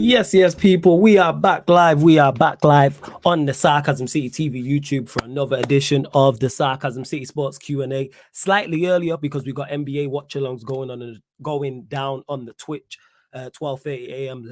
Yes, people. We are back live. We are back live on the Sarcasm City TV YouTube for another edition of the Sarcasm City Sports Q&A. Slightly earlier because we got NBA watch-alongs going down on the Twitch. 12:30 a.m.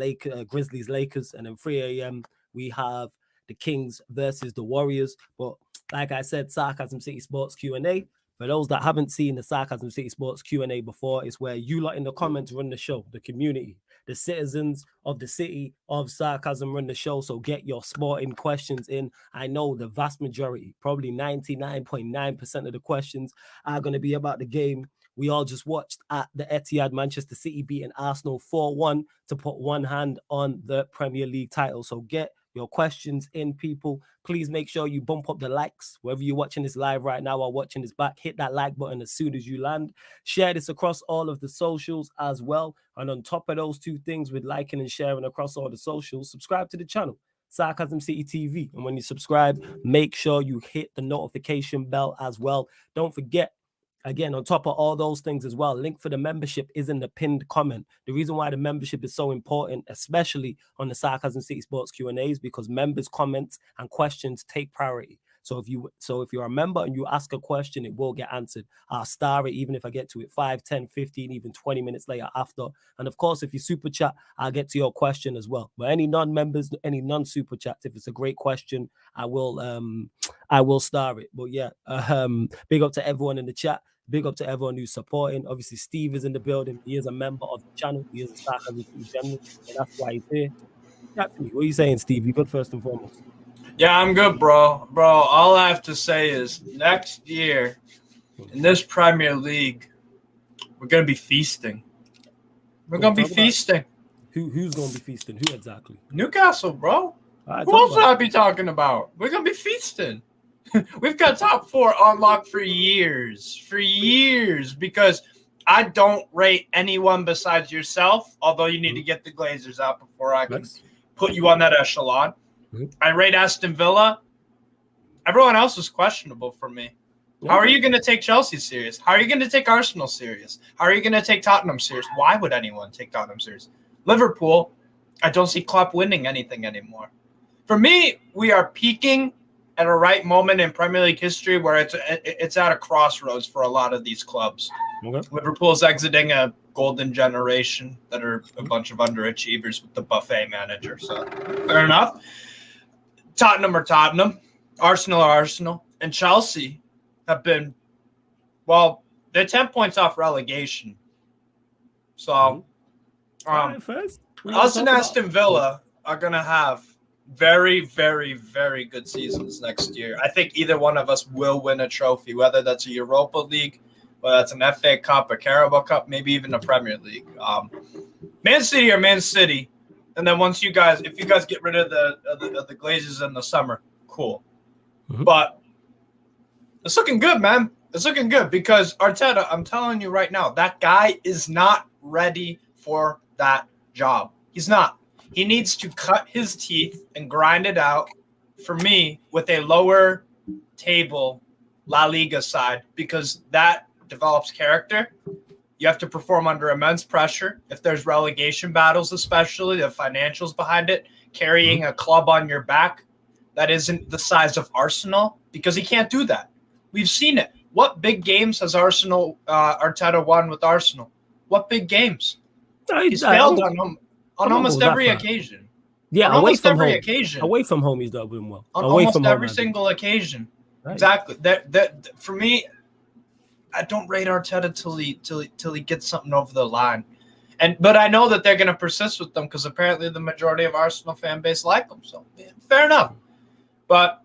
Grizzlies Lakers, and then 3 a.m. we have the Kings versus the Warriors. But like I said, Sarcasm City Sports Q&A. For those that haven't seen the Sarcasm City Sports Q&A before, it's where you lot in the comments run the show, the community. The citizens of the city of Sarcasm run the show, so get your sporting questions in. I know the vast majority, probably 99.9% of the questions are going to be about the game we all just watched at the Etihad. Manchester City beating Arsenal 4-1 to put one hand on the Premier League title. So get your questions in, people. Please make sure you bump up the likes. Whether you're watching this live right now or watching this back, hit that like button as soon as you land. Share this across all of the socials as well. And on top of those two things, with liking and sharing across all the socials, subscribe to the channel, Sarcasm City TV. And when you subscribe, make sure you hit the notification bell as well. Don't forget, again, on top of all those things as well, link for the membership is in the pinned comment. The reason why the membership is so important, especially on the Sarcasm City Sports Q&As, because members' comments and questions take priority. So if you're a member and you ask a question, it will get answered. I'll star it even if I get to it 5, 10, 15, even 20 minutes later after. And of course, if you super chat, I'll get to your question as well. But any non-members, any non-super chats, if it's a great question, I will star it. But yeah, big up to everyone in the chat. Big up to everyone who's supporting. Obviously, Steve is in the building. He is a member of the channel. He is a Sarcasm in general, and that's why he's here. Chat to me. What are you saying, Steve? You good first and foremost? Yeah, I'm good, bro. Bro, all I have to say is next year in this Premier League, we're going to be feasting. We're going to be feasting. Who's going to be feasting? Who exactly? Newcastle, bro. Who else would I be talking about? We're going to be feasting. We've got top 4 on lock for years, because I don't rate anyone besides yourself, although you need to get the Glazers out before I can put you on that echelon. I rate Aston Villa. Everyone else is questionable for me. How are you going to take Chelsea serious? How are you going to take Arsenal serious? How are you going to take Tottenham serious? Why would anyone take Tottenham serious? Liverpool, I don't see Klopp winning anything anymore. For me, we are peaking at a right moment in Premier League history where it's at a crossroads for a lot of these clubs. Liverpool's exiting a golden generation that are a bunch of underachievers with the buffet manager. So fair enough. Tottenham are Tottenham. Arsenal are Arsenal. And Chelsea have been, well, they're 10 points off relegation. So us and Aston Villa are going to have very, very, very good seasons next year. I think either one of us will win a trophy, whether that's a Europa League, whether that's an FA Cup, a Carabao Cup, maybe even a Premier League. Man City or Man City, and then once if you guys get rid of the Glazers in the summer, cool. But it's looking good, man. It's looking good because Arteta, I'm telling you right now, that guy is not ready for that job. He's not. He needs to cut his teeth and grind it out, for me, with a lower table La Liga side, because that develops character. You have to perform under immense pressure. If there's relegation battles, especially the financials behind it, carrying a club on your back that isn't the size of Arsenal, because he can't do that. We've seen it. What big games has Arteta won with Arsenal? What big games? He's failed on them. On almost every occasion. Yeah, away from home. Away from home, he's doing well. On almost every single occasion. Right. Exactly. That for me, I don't rate Arteta till he gets something over the line. But I know that they're going to persist with them because apparently the majority of Arsenal fan base like them. So fair enough. But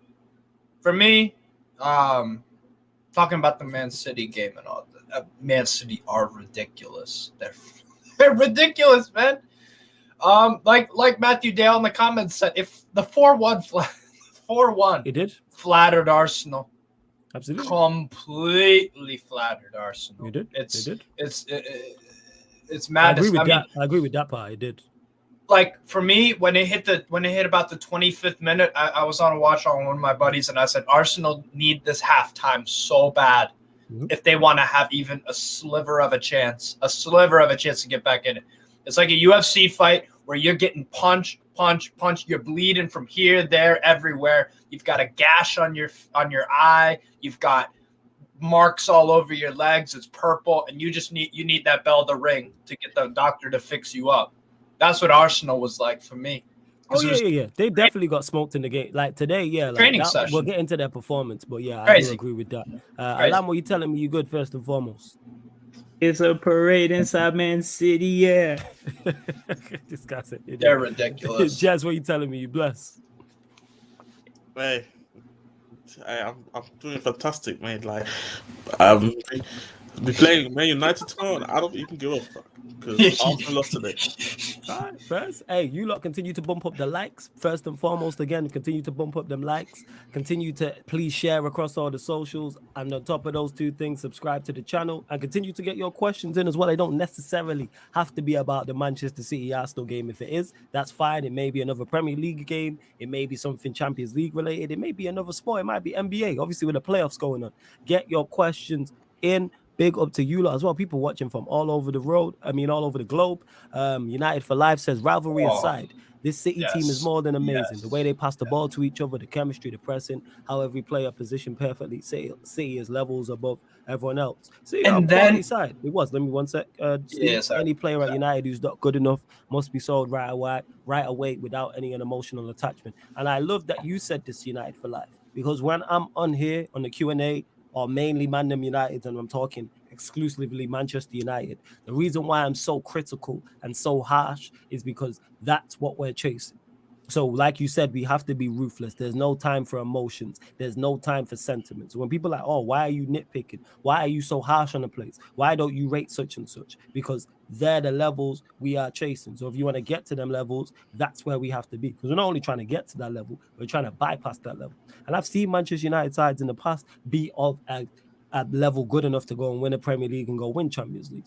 for me, talking about the Man City game and all, Man City are ridiculous. They're ridiculous, man. Like Matthew Dale in the comments said, if the 4-1 it did flattered Arsenal. Absolutely. Completely flattered Arsenal. You did. It's madness. I agree with that part. It did. Like for me, when it hit about the 25th minute, I was on a watch on one of my buddies, and I said Arsenal need this halftime so bad if they want to have even a sliver of a chance to get back in it. It's like a UFC fight where you're getting punch. You're bleeding from here, there, everywhere. You've got a gash on your eye. You've got marks all over your legs. It's purple, and you need that bell to ring to get the doctor to fix you up. That's what Arsenal was like for me. Oh yeah. They definitely got smoked in the game. Like today, yeah. Like Training that, session. we'll get into their performance, but yeah, I Crazy. do agree with that. Alam, what you telling me? You good first and foremost? It's a parade inside Man City, yeah. This guy's an idiot. They're ridiculous. Jazz, what you telling me? You blessed? Hey, I'm doing fantastic, mate. Like, be playing Man United tomorrow, and I don't even give a fuck because Arsenal lost today. All right, first, hey, you lot continue to bump up the likes. First and foremost, again, continue to bump up them likes. Continue to please share across all the socials. And on top of those two things, subscribe to the channel and continue to get your questions in as well. They don't necessarily have to be about the Manchester City Arsenal game. If it is, that's fine. It may be another Premier League game. It may be something Champions League related. It may be another sport. It might be NBA, obviously with the playoffs going on. Get your questions in. Big up to you lot as well. People watching from all over the road. All over the globe. United for Life says, rivalry aside, this City team is more than amazing. The way they pass the ball to each other, the chemistry, the pressing, how every player positioned perfectly. City is levels above everyone else. So yeah, and then side. It was. Let me one sec. Any player at United who's not good enough must be sold right away without any emotional attachment. And I love that you said this, United for Life, because when I'm on here on the Q&A, or mainly Man United, and I'm talking exclusively Manchester United, the reason why I'm so critical and so harsh is because that's what we're chasing. So like you said, we have to be ruthless. There's no time for emotions. There's no time for sentiments. When people are like, oh, why are you nitpicking? Why are you so harsh on the place? Why don't you rate such and such? Because they're the levels we are chasing. So if you want to get to them levels, that's where we have to be. Because we're not only trying to get to that level, we're trying to bypass that level. And I've seen Manchester United sides in the past be of a level good enough to go and win a Premier League and go win Champions League.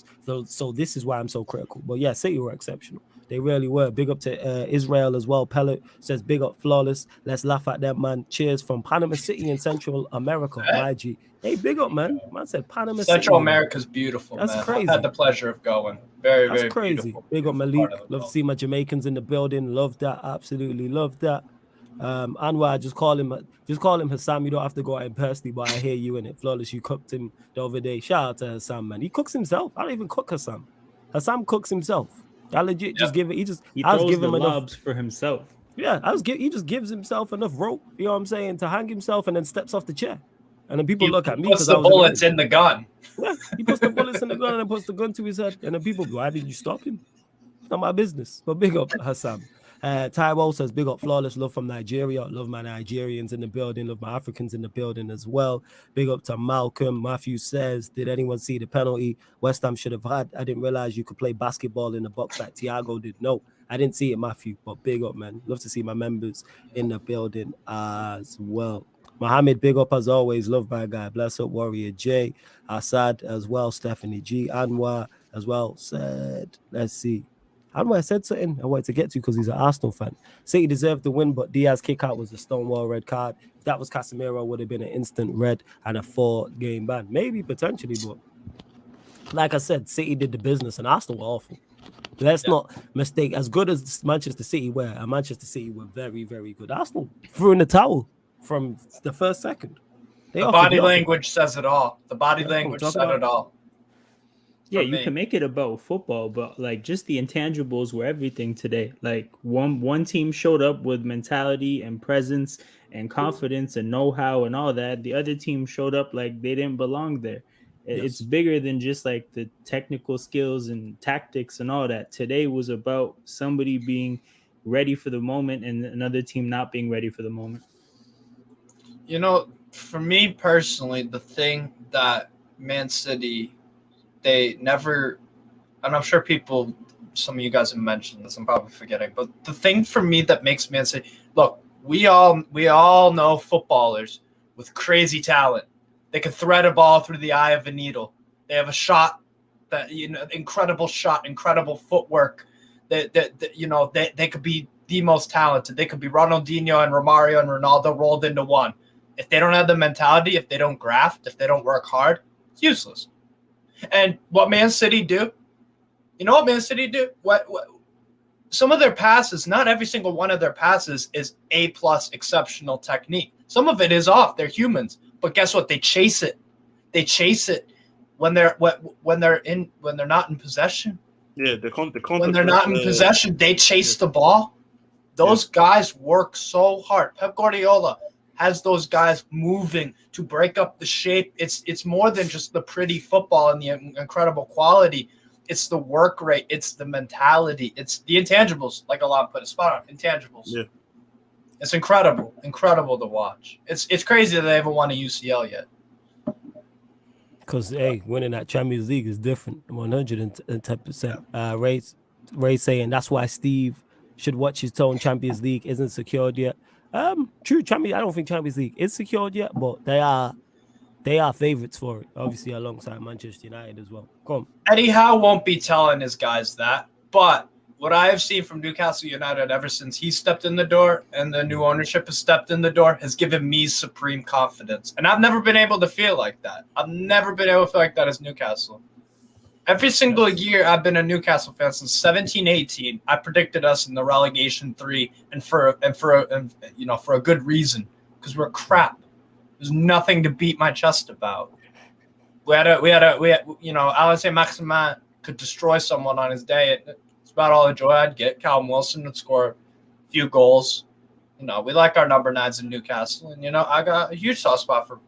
So this is why I'm so critical. But yeah, City were exceptional. They really were. Big up to Israel as well. Pellet says, big up Flawless. Let's laugh at them, man. Cheers from Panama City in Central America, my G. Hey, big up, man. Man said Panama City. Central America's beautiful, That's man. crazy. I've had the pleasure of going. Very crazy. Beautiful. Big up Malik. Love to see my Jamaicans in the building. Love that. Absolutely love that. Anwar, just call him Hassam. You don't have to go out in personally, but I hear you in it. Flawless, you cooked him the other day. Shout out to Hassam, man. He cooks himself. I don't even cook Hassam. Hassam cooks himself. I legit just give it. He throws the lobs for himself. Yeah, he just gives himself enough rope. You know what I'm saying, to hang himself and then steps off the chair. And then people look at me because the bullets in the gun. Yeah, he puts the bullets in the gun and then puts the gun to his head. And then people, why did you stop him? It's not my business. But big up Hassam. Taiwo says, big up Flawless, love from Nigeria. Love my Nigerians in the building. Love my Africans in the building as well. Big up to Malcolm. Matthew says, did anyone see the penalty West Ham should have had? I didn't realize you could play basketball in the box like Thiago did. No, I didn't see it, Matthew. But big up, man. Love to see my members in the building as well. Mohammed, big up as always. Love my guy. Bless up, Warrior J. Assad as well. Stephanie G. Anwar as well said, let's see. Anwar said something I wanted to get to because he's an Arsenal fan. City deserved the win, but Diaz kick out was a stonewall red card. If that was Casemiro, would have been an instant red and a 4-game ban. Maybe, potentially, but like I said, City did the business and Arsenal were awful. Let's not mistake, as good as Manchester City were, and Manchester City were very, very good. Arsenal threw in the towel from the first second. The body language says it all. The body language said it all. Yeah, you can make it about football, but like just the intangibles were everything today. Like one team showed up with mentality and presence and confidence and know-how and all that. The other team showed up like they didn't belong there. It's bigger than just like the technical skills and tactics and all that. Today was about somebody being ready for the moment and another team not being ready for the moment. You know, for me personally, the thing that Man City, they never, and I'm sure some of you guys have mentioned this, I'm probably forgetting, but the thing for me that makes Man City, look, we all know footballers with crazy talent. They can thread a ball through the eye of a needle. They have a shot that, incredible shot, incredible footwork. They could be the most talented. They could be Ronaldinho and Romario and Ronaldo rolled into one. If they don't have the mentality, if they don't graft, if they don't work hard, it's useless. And what Man City do? You know what Man City do? What some of their passes, not every single one of their passes is A+ exceptional technique. Some of it is off. They're humans, but guess what? They chase it. They chase it when they're not in possession. Yeah, they can't. When they're not in possession, they chase the ball. Those guys work so hard. Pep Guardiola has those guys moving to break up the shape. It's more than just the pretty football and the incredible quality. It's the work rate. It's the mentality. It's the intangibles, like Alon put it, spot on, intangibles. Yeah. It's incredible to watch. It's crazy that they haven't won a UCL yet. Because, hey, winning that Champions League is different, 110%. Ray saying that's why Steve should watch his tone. Champions League isn't secured yet. True, I don't think Champions League is secured yet, but they are favorites for it, obviously, alongside Manchester United as well. Come on. Eddie Howe won't be telling his guys that, but what I have seen from Newcastle United ever since he stepped in the door and the new ownership has stepped in the door has given me supreme confidence. And I've never been able to feel like that. I've never been able to feel like that as Newcastle. Every single year I've been a Newcastle fan since 17-18. I predicted us in the relegation 3 and for a good reason, because we're crap. There's nothing to beat my chest about. We had Alain Saint-Maximin could destroy someone on his day. It's about all the joy I'd get. Callum Wilson would score a few goals. We like our number 9s in Newcastle, and I got a huge soft spot for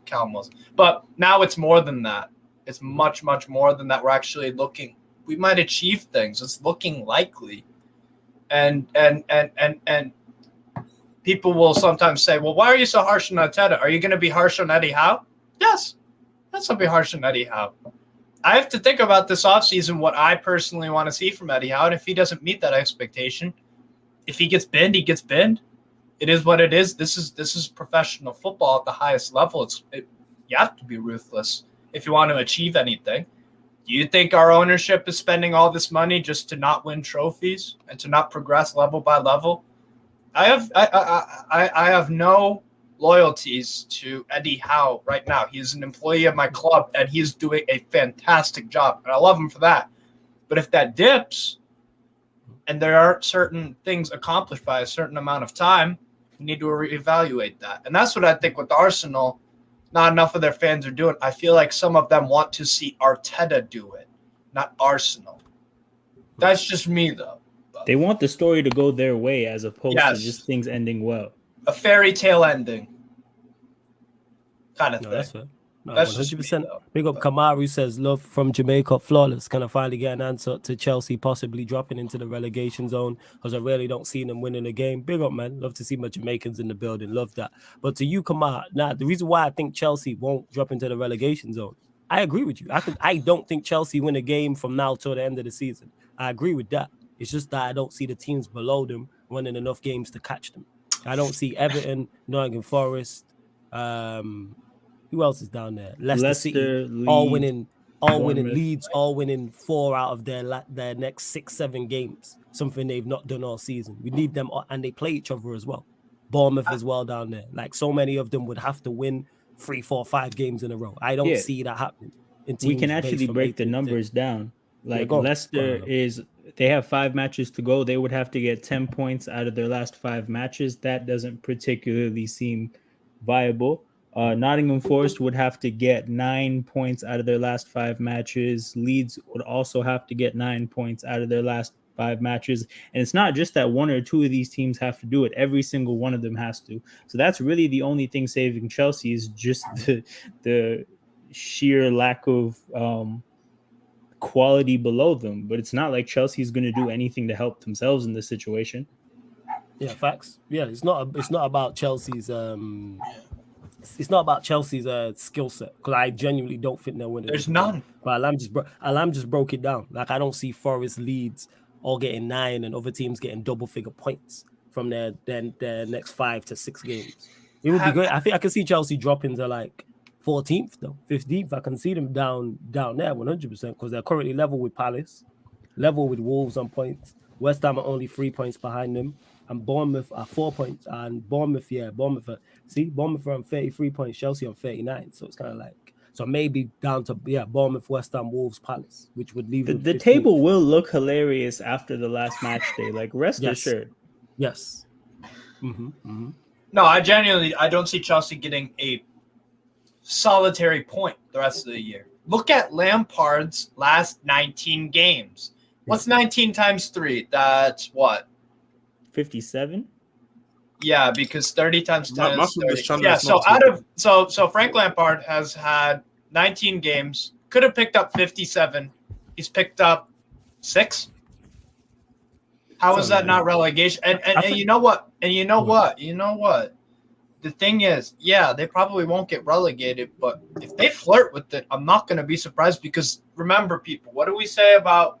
Callum Wilson. But now it's more than that. It's much, much more than that. We're actually looking. We might achieve things. It's looking likely, and people will sometimes say, "Well, why are you so harsh on Arteta? Are you going to be harsh on Eddie Howe?" Yes, I'll be harsh on Eddie Howe. I have to think about this offseason what I personally want to see from Eddie Howe, and if he doesn't meet that expectation, if he gets binned, he gets binned. It is what it is. This is professional football at the highest level. You have to be ruthless if you want to achieve anything. Do you think our ownership is spending all this money just to not win trophies and to not progress level by level? I have no loyalties to Eddie Howe right now. He is an employee of my club, and he's doing a fantastic job, and I love him for that. But if that dips, and there are certain things accomplished by a certain amount of time, we need to reevaluate that. And that's what I think with Arsenal, not enough of their fans are doing. I feel like some of them want to see Arteta do it, not Arsenal. That's just me, though. They want the story to go their way as opposed to just things ending well. A fairy tale ending kind of thing. That's fair. No, That's 100%. Big up Kamaru says, love from Jamaica, flawless. Can I finally get an answer to Chelsea possibly dropping into the relegation zone? Because I really don't see them winning a game. Big up, man. Love to see my Jamaicans in the building. Love that. But to you, Kamar, the reason why I think Chelsea won't drop into the relegation zone, I agree with you. I don't think Chelsea win a game from now till the end of the season. I agree with that. It's just that I don't see the teams below them winning enough games to catch them. I don't see Everton, Nottingham Forest, who else is down there? Leicester City, Leeds, all winning Leeds, all winning 4 out of their next 6-7 games. Something they've not done all season. We need them, and they play each other as well. Bournemouth as well down there. Like, so many of them would have to win 3, 4, 5 games in a row. I don't see that happening. We can actually break the numbers down. Like, Leicester they have 5 matches to go. They would have to get 10 points out of their last 5 matches. That doesn't particularly seem viable. Nottingham Forest would have to get 9 points out of their last 5 matches. Leeds would also have to get 9 points out of their last 5 matches. And it's not just that 1 or 2 of these teams have to do it. Every single one of them has to. So that's really the only thing saving Chelsea is just the sheer lack of quality below them. But it's not like Chelsea is going to do anything to help themselves in this situation. Yeah, facts. Yeah, it's not about Chelsea's it's not about Chelsea's skill set, because I genuinely don't think they're winning. There's none. But Alam just broke it down. Like, I don't see Forest, Leeds all getting 9 and other teams getting double figure points from their next 5 to 6 games. It would be great. I think I can see Chelsea dropping to like 14th though, 15th. I can see them down there 100% because they're currently level with Palace, level with Wolves on points. West Ham are only 3 points behind them, and Bournemouth are 4 points. And Bournemouth are on 33 points, Chelsea on 39. So it's kind of like, So maybe down to Bournemouth, West Ham, Wolves, Palace, which would leave the table will look hilarious after the last match day. Like rest assured. Yes. Mm-hmm. No, I don't see Chelsea getting a solitary point the rest of the year. Look at Lampard's last 19 games. What's 19 times 3? That's what? 57? Yeah, because 30 times 10 is 30. Yeah, so Frank Lampard has had 19 games, could have picked up 57. He's picked up 6. How is that not relegation? And you know what? You know what? The thing is, they probably won't get relegated, but if they flirt with it, I'm not going to be surprised because remember, people, what do we say about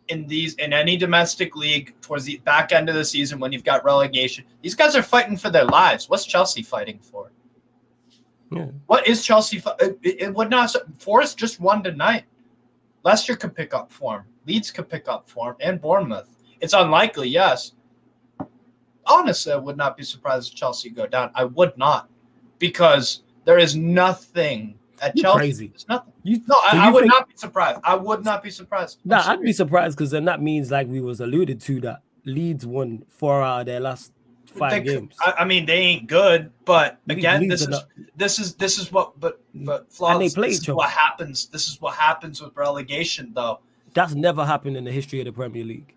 in any domestic league towards the back end of the season when you've got relegation? These guys are fighting for their lives. What's Chelsea fighting for? Yeah. What is Chelsea? It would not. Forest just won tonight. Leicester could pick up form. Leeds could pick up form, and Bournemouth. It's unlikely, yes. Honestly, I would not be surprised if Chelsea go down. I would not, because there is nothing at Chelsea. Crazy. There's nothing. I would not be surprised. I would not be surprised. I'd be surprised because then that means, like we was alluded to, that Leeds won 4 out of their last 5 games. I mean, they ain't good, but again, this is what and they play each other. What happens. This is what happens with relegation, though. That's never happened in the history of the Premier League,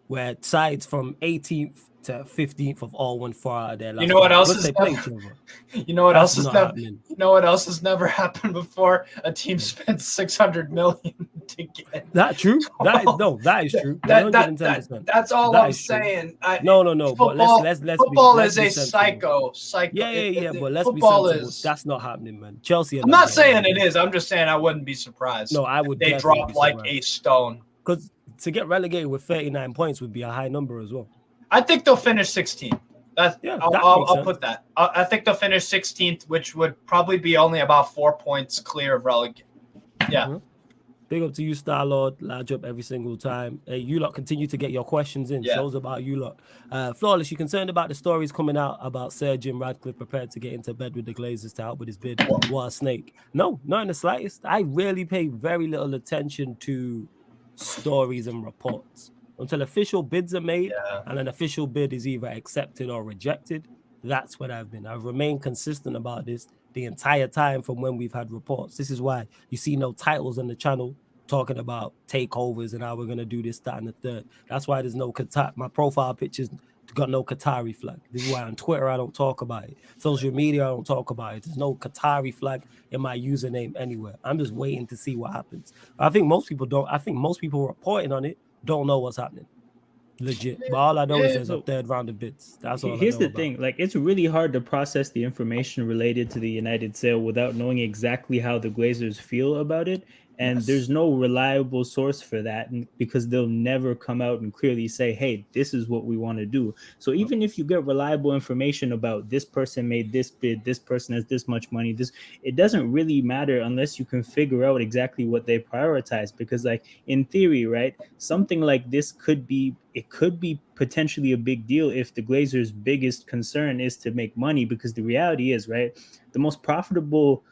where sides from 18th to 15th of all won 4 out of their last. You know what else is never? You know what else is never? You know what else has never happened before? A team spent $600 million to get. That true? That is true. That's all I'm saying. No. Football, but let's football is a psycho. Yeah. But let's be sensible. That's not happening, man. Chelsea. I'm not saying it is. I'm just saying I wouldn't be surprised. No, I would. They drop like a stone. Because to get relegated with 39 points would be a high number as well. I think they'll finish 16th. I'll put that. I think they'll finish 16th, which would probably be only about 4 points clear of relegation. Yeah. Mm-hmm. Big up to you, Star Lord. Large up every single time. Hey, you lot continue to get your questions in. Yeah. Shows about you lot. Flawless, you concerned about the stories coming out about Sir Jim Radcliffe prepared to get into bed with the Glazers to help with his bid? What a snake. No, not in the slightest. I really pay very little attention to stories and reports. Until official bids are made and an official bid is either accepted or rejected, that's what I've been. I've remained consistent about this the entire time from when we've had reports. This is why you see no titles on the channel talking about takeovers and how we're going to do this, that, and the third. That's why there's no Qatar. My profile picture's got no Qatari flag. This is why on Twitter I don't talk about it. Social media I don't talk about it. There's no Qatari flag in my username anywhere. I'm just waiting to see what happens. I think most people don't. I think most people reporting on it don't know what's happening. Legit. But all I know is there's a 3rd round of bids. That's all. Here's the thing. Like, it's really hard to process the information related to the United sale without knowing exactly how the Glazers feel about it. And there's no reliable source for that, because they'll never come out and clearly say, hey, this is what we want to do. So even if you get reliable information about this person made this bid, this person has this much money, it doesn't really matter unless you can figure out exactly what they prioritize. Because, like, in theory, right, something like this could be potentially a big deal if the Glazers' biggest concern is to make money. Because the reality is, right, the most profitable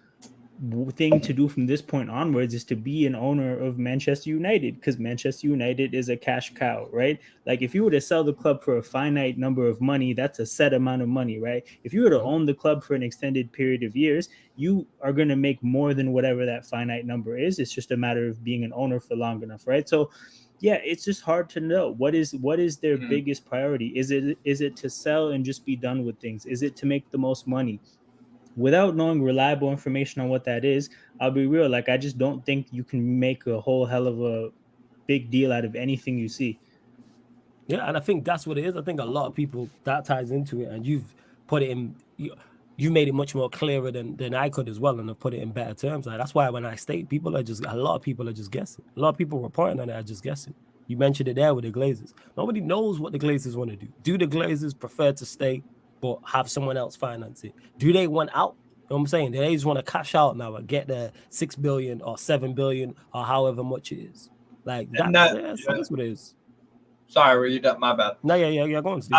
thing to do from this point onwards is to be an owner of Manchester United, because Manchester United is a cash cow, right? Like, if you were to sell the club for a finite number of money, that's a set amount of money, right? If you were to own the club for an extended period of years, you are going to make more than whatever that finite number is. It's just a matter of being an owner for long enough, right? So yeah, it's just hard to know what is their biggest priority. Is it to sell and just be done with things? Is it to make the most money? Without knowing reliable information on what that is, I'll be real. Like, I just don't think you can make a whole hell of a big deal out of anything you see. Yeah, and I think that's what it is. I think a lot of people, that ties into it, and you've put it in. You made it much more clearer than I could as well, and have put it in better terms. Like, that's why when I state, a lot of people are just guessing. A lot of people reporting on it are just guessing. You mentioned it there with the Glazers. Nobody knows what the Glazers want to do. Do the Glazers prefer to stay but have someone else finance it? Do they want out? You know what I'm saying? Do they just want to cash out now and get their 6 billion or 7 billion or however much it is? Like, that's what it is. Sorry, were you done? My bad. No, yeah. Go on, Steve.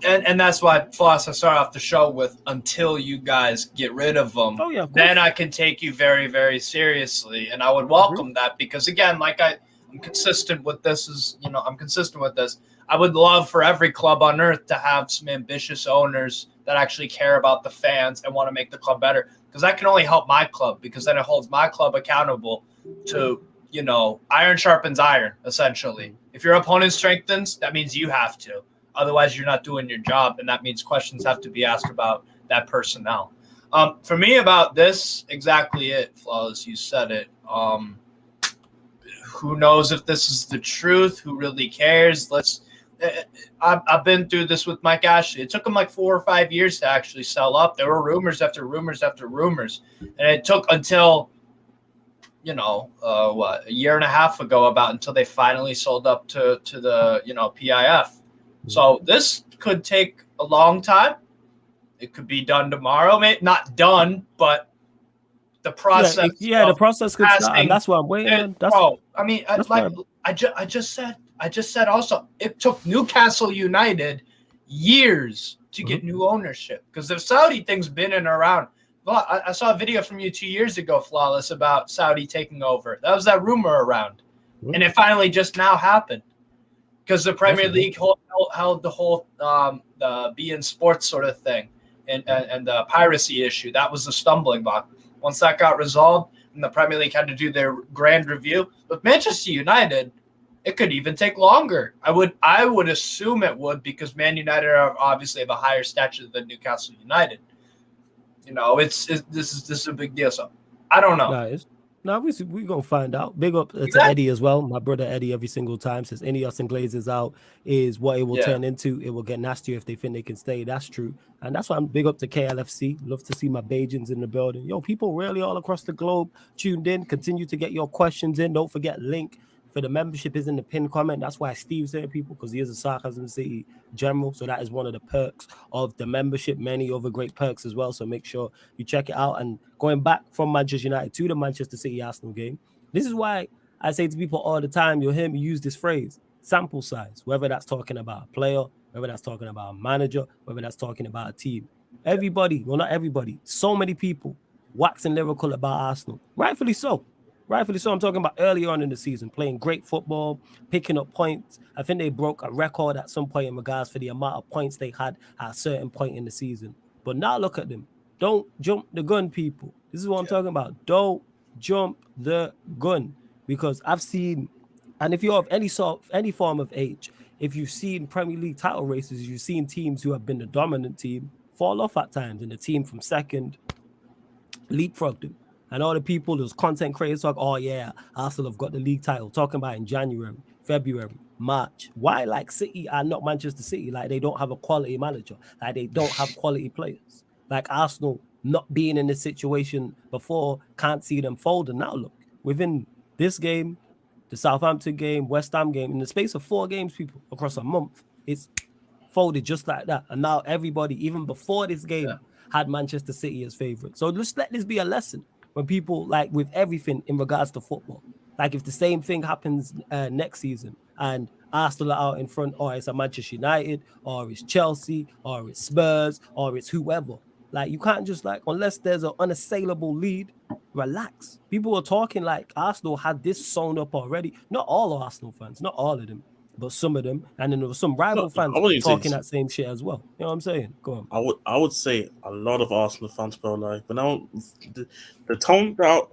And that's why, Floss, I start off the show with until you guys get rid of them, Oh, yeah, of then course. I can take you very, very seriously. And I would welcome that because, again, like I'm consistent with this. I'm consistent with this. I would love for every club on earth to have some ambitious owners that actually care about the fans and want to make the club better, because that can only help my club, because then it holds my club accountable to, iron sharpens iron, essentially. If your opponent strengthens, that means you have to. Otherwise, you're not doing your job, and that means questions have to be asked about that personnel. For me, about this, exactly it, Flawless, you said it. Who knows if this is the truth? Who really cares? I've been through this with Mike Ashley. It took him like 4 or 5 years to actually sell up. There were rumors after rumors after rumors. And it took until, a year and a half ago until they finally sold up to the, PIF. So this could take a long time. It could be done tomorrow. Maybe not done, but the process. The process could start, and that's what I'm waiting on. I just said also, it took Newcastle United years to get new ownership, because the Saudi thing's been in and around. Well, I saw a video from you 2 years ago, Flawless, about Saudi taking over. That was that rumor around, and it finally just now happened, because the Premier League held the whole the beIN Sports sort of thing, and the piracy issue. That was the stumbling block. Once that got resolved, and the Premier League had to do their grand review. With Manchester United, it could even take longer. I would assume it would, because Man United are obviously have a higher stature than Newcastle United. This is a big deal. So I don't know. Nice. No, we gonna find out. Big up to Eddie as well. My brother Eddie every single time says any us and Glazers out is what it will turn into. It will get nastier if they think they can stay. That's true. And that's why I'm big up to KLFC. Love to see my Bajans in the building. Yo, people really all across the globe tuned in. Continue to get your questions in. Don't forget, link for the membership is in the pinned comment. That's why Steve's here, people, because he is a Sarcasm City general. So that is one of the perks of the membership. Many other great perks as well. So make sure you check it out. And going back from Manchester United to the Manchester City Arsenal game, this is why I say to people all the time, you'll hear me use this phrase, sample size, whether that's talking about a player, whether that's talking about a manager, whether that's talking about a team. Everybody, well, not everybody, so many people waxing lyrical about Arsenal. Rightfully so. Rightfully so. I'm talking about early on in the season, playing great football, picking up points. I think they broke a record at some point in regards for the amount of points they had at a certain point in the season. But now look at them. Don't jump the gun, people. This is what I'm talking about. Don't jump the gun. Because I've seen, and if you're of any form of age, if you've seen Premier League title races, you've seen teams who have been the dominant team fall off at times, and the team from second leapfrogged them. And all the people, those content creators talk, oh yeah, Arsenal have got the league title, talking about in January, February, March. Why, like, City are not Manchester City? Like, they don't have a quality manager. Like, they don't have quality players. Like, Arsenal not being in this situation before, can't see them fold. And now look, within this game, the Southampton game, West Ham game, in the space of 4 games, people, across a month, it's folded just like that. And now everybody, even before this game, had Manchester City as favourite. So just let this be a lesson. When people, like, with everything in regards to football, like if the same thing happens next season and Arsenal are out in front, or it's a Manchester United, or it's Chelsea, or it's Spurs, or it's whoever, like, you can't just, like, unless there's an unassailable lead, relax. People are talking like Arsenal had this sewn up already. Not all of Arsenal fans, not all of them, but some of them. And then there were some rival fans talking that same shit as well. You know what I'm saying? Go on. I would say a lot of Arsenal fans, bro. Like, but now the tone that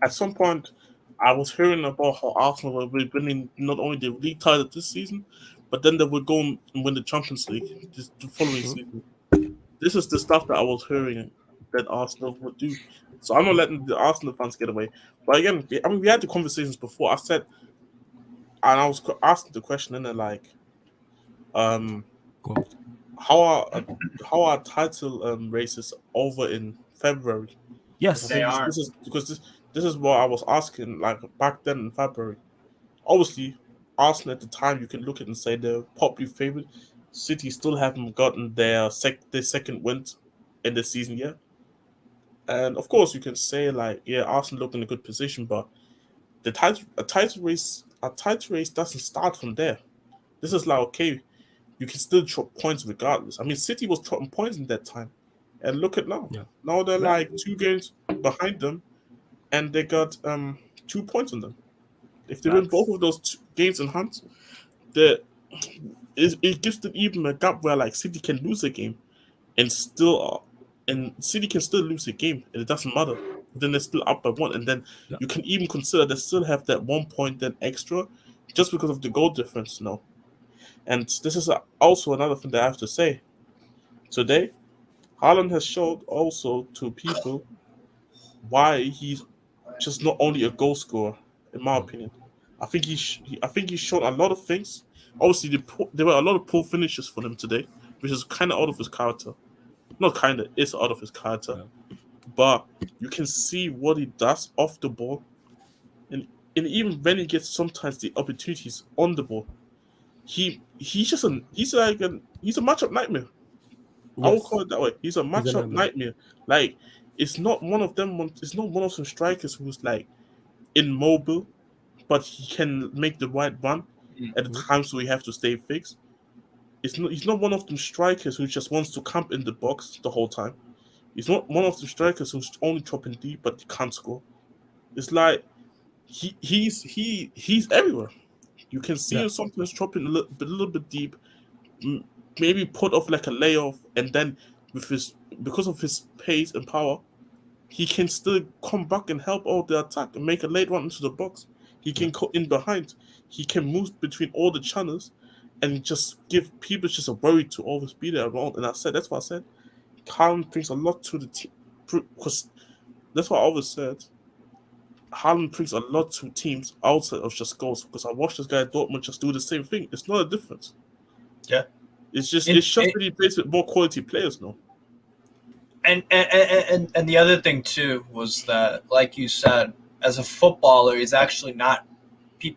at some point I was hearing about how Arsenal were winning not only the league title this season, but then they would go and win the Champions League the following season. This is the stuff that I was hearing that Arsenal would do. So I'm not letting the Arsenal fans get away. But again, I mean, we had the conversations before. I said, and I was asking the question, and like, how are title races over in February? Yes, they are. This is what I was asking, like, back then in February. Obviously, Arsenal at the time, you can look at it and say they're probably favorite. City still haven't gotten their second win in the season yet. And of course, you can say, like, yeah, Arsenal look in a good position, but a title race doesn't start from there. This is like, okay, you can still drop points regardless. I mean, City was dropping points in that time, and look at now. Yeah. Now they're like 2 games behind them, and they got 2 points on them. If they win both of those games in hand, it gives them even a gap where like City can lose a game and City can still lose a game, and it doesn't matter. Then they're still up by 1, and then you can even consider they still have that 1 point then extra, just because of the goal difference. No, and this is also another thing that I have to say. Today, Haaland has showed also to people why he's just not only a goal scorer, in my opinion. I think he's shown a lot of things. Obviously, there were a lot of poor finishes for him today, which is kind of out of his character. Not kind of, it's out of his character. But you can see what he does off the ball, and even when he gets sometimes the opportunities on the ball, he's a matchup nightmare. Yes. I will call it that way. He's a matchup nightmare. Like, it's not one of them. It's not one of some strikers who's like immobile, but he can make the right run at the times so we have to stay fixed. He's not one of them strikers who just wants to camp in the box the whole time. He's not one of the strikers who's only chopping deep but he can't score. It's like he's everywhere. You can see him sometimes chopping a little bit deep, maybe put off like a layoff, and then because of his pace and power, he can still come back and help out the attack and make a late run into the box. He can cut in behind. He can move between all the channels and just give people just a worry to always be there around. And that's why I said Haaland brings a lot to the team, because that's what I always said. Haaland brings a lot to teams outside of just goals, because I watched this guy at Dortmund just do the same thing. It's not a difference. Yeah. It's just that he plays with more quality players now. And the other thing too was that, like you said, as a footballer, he's actually not.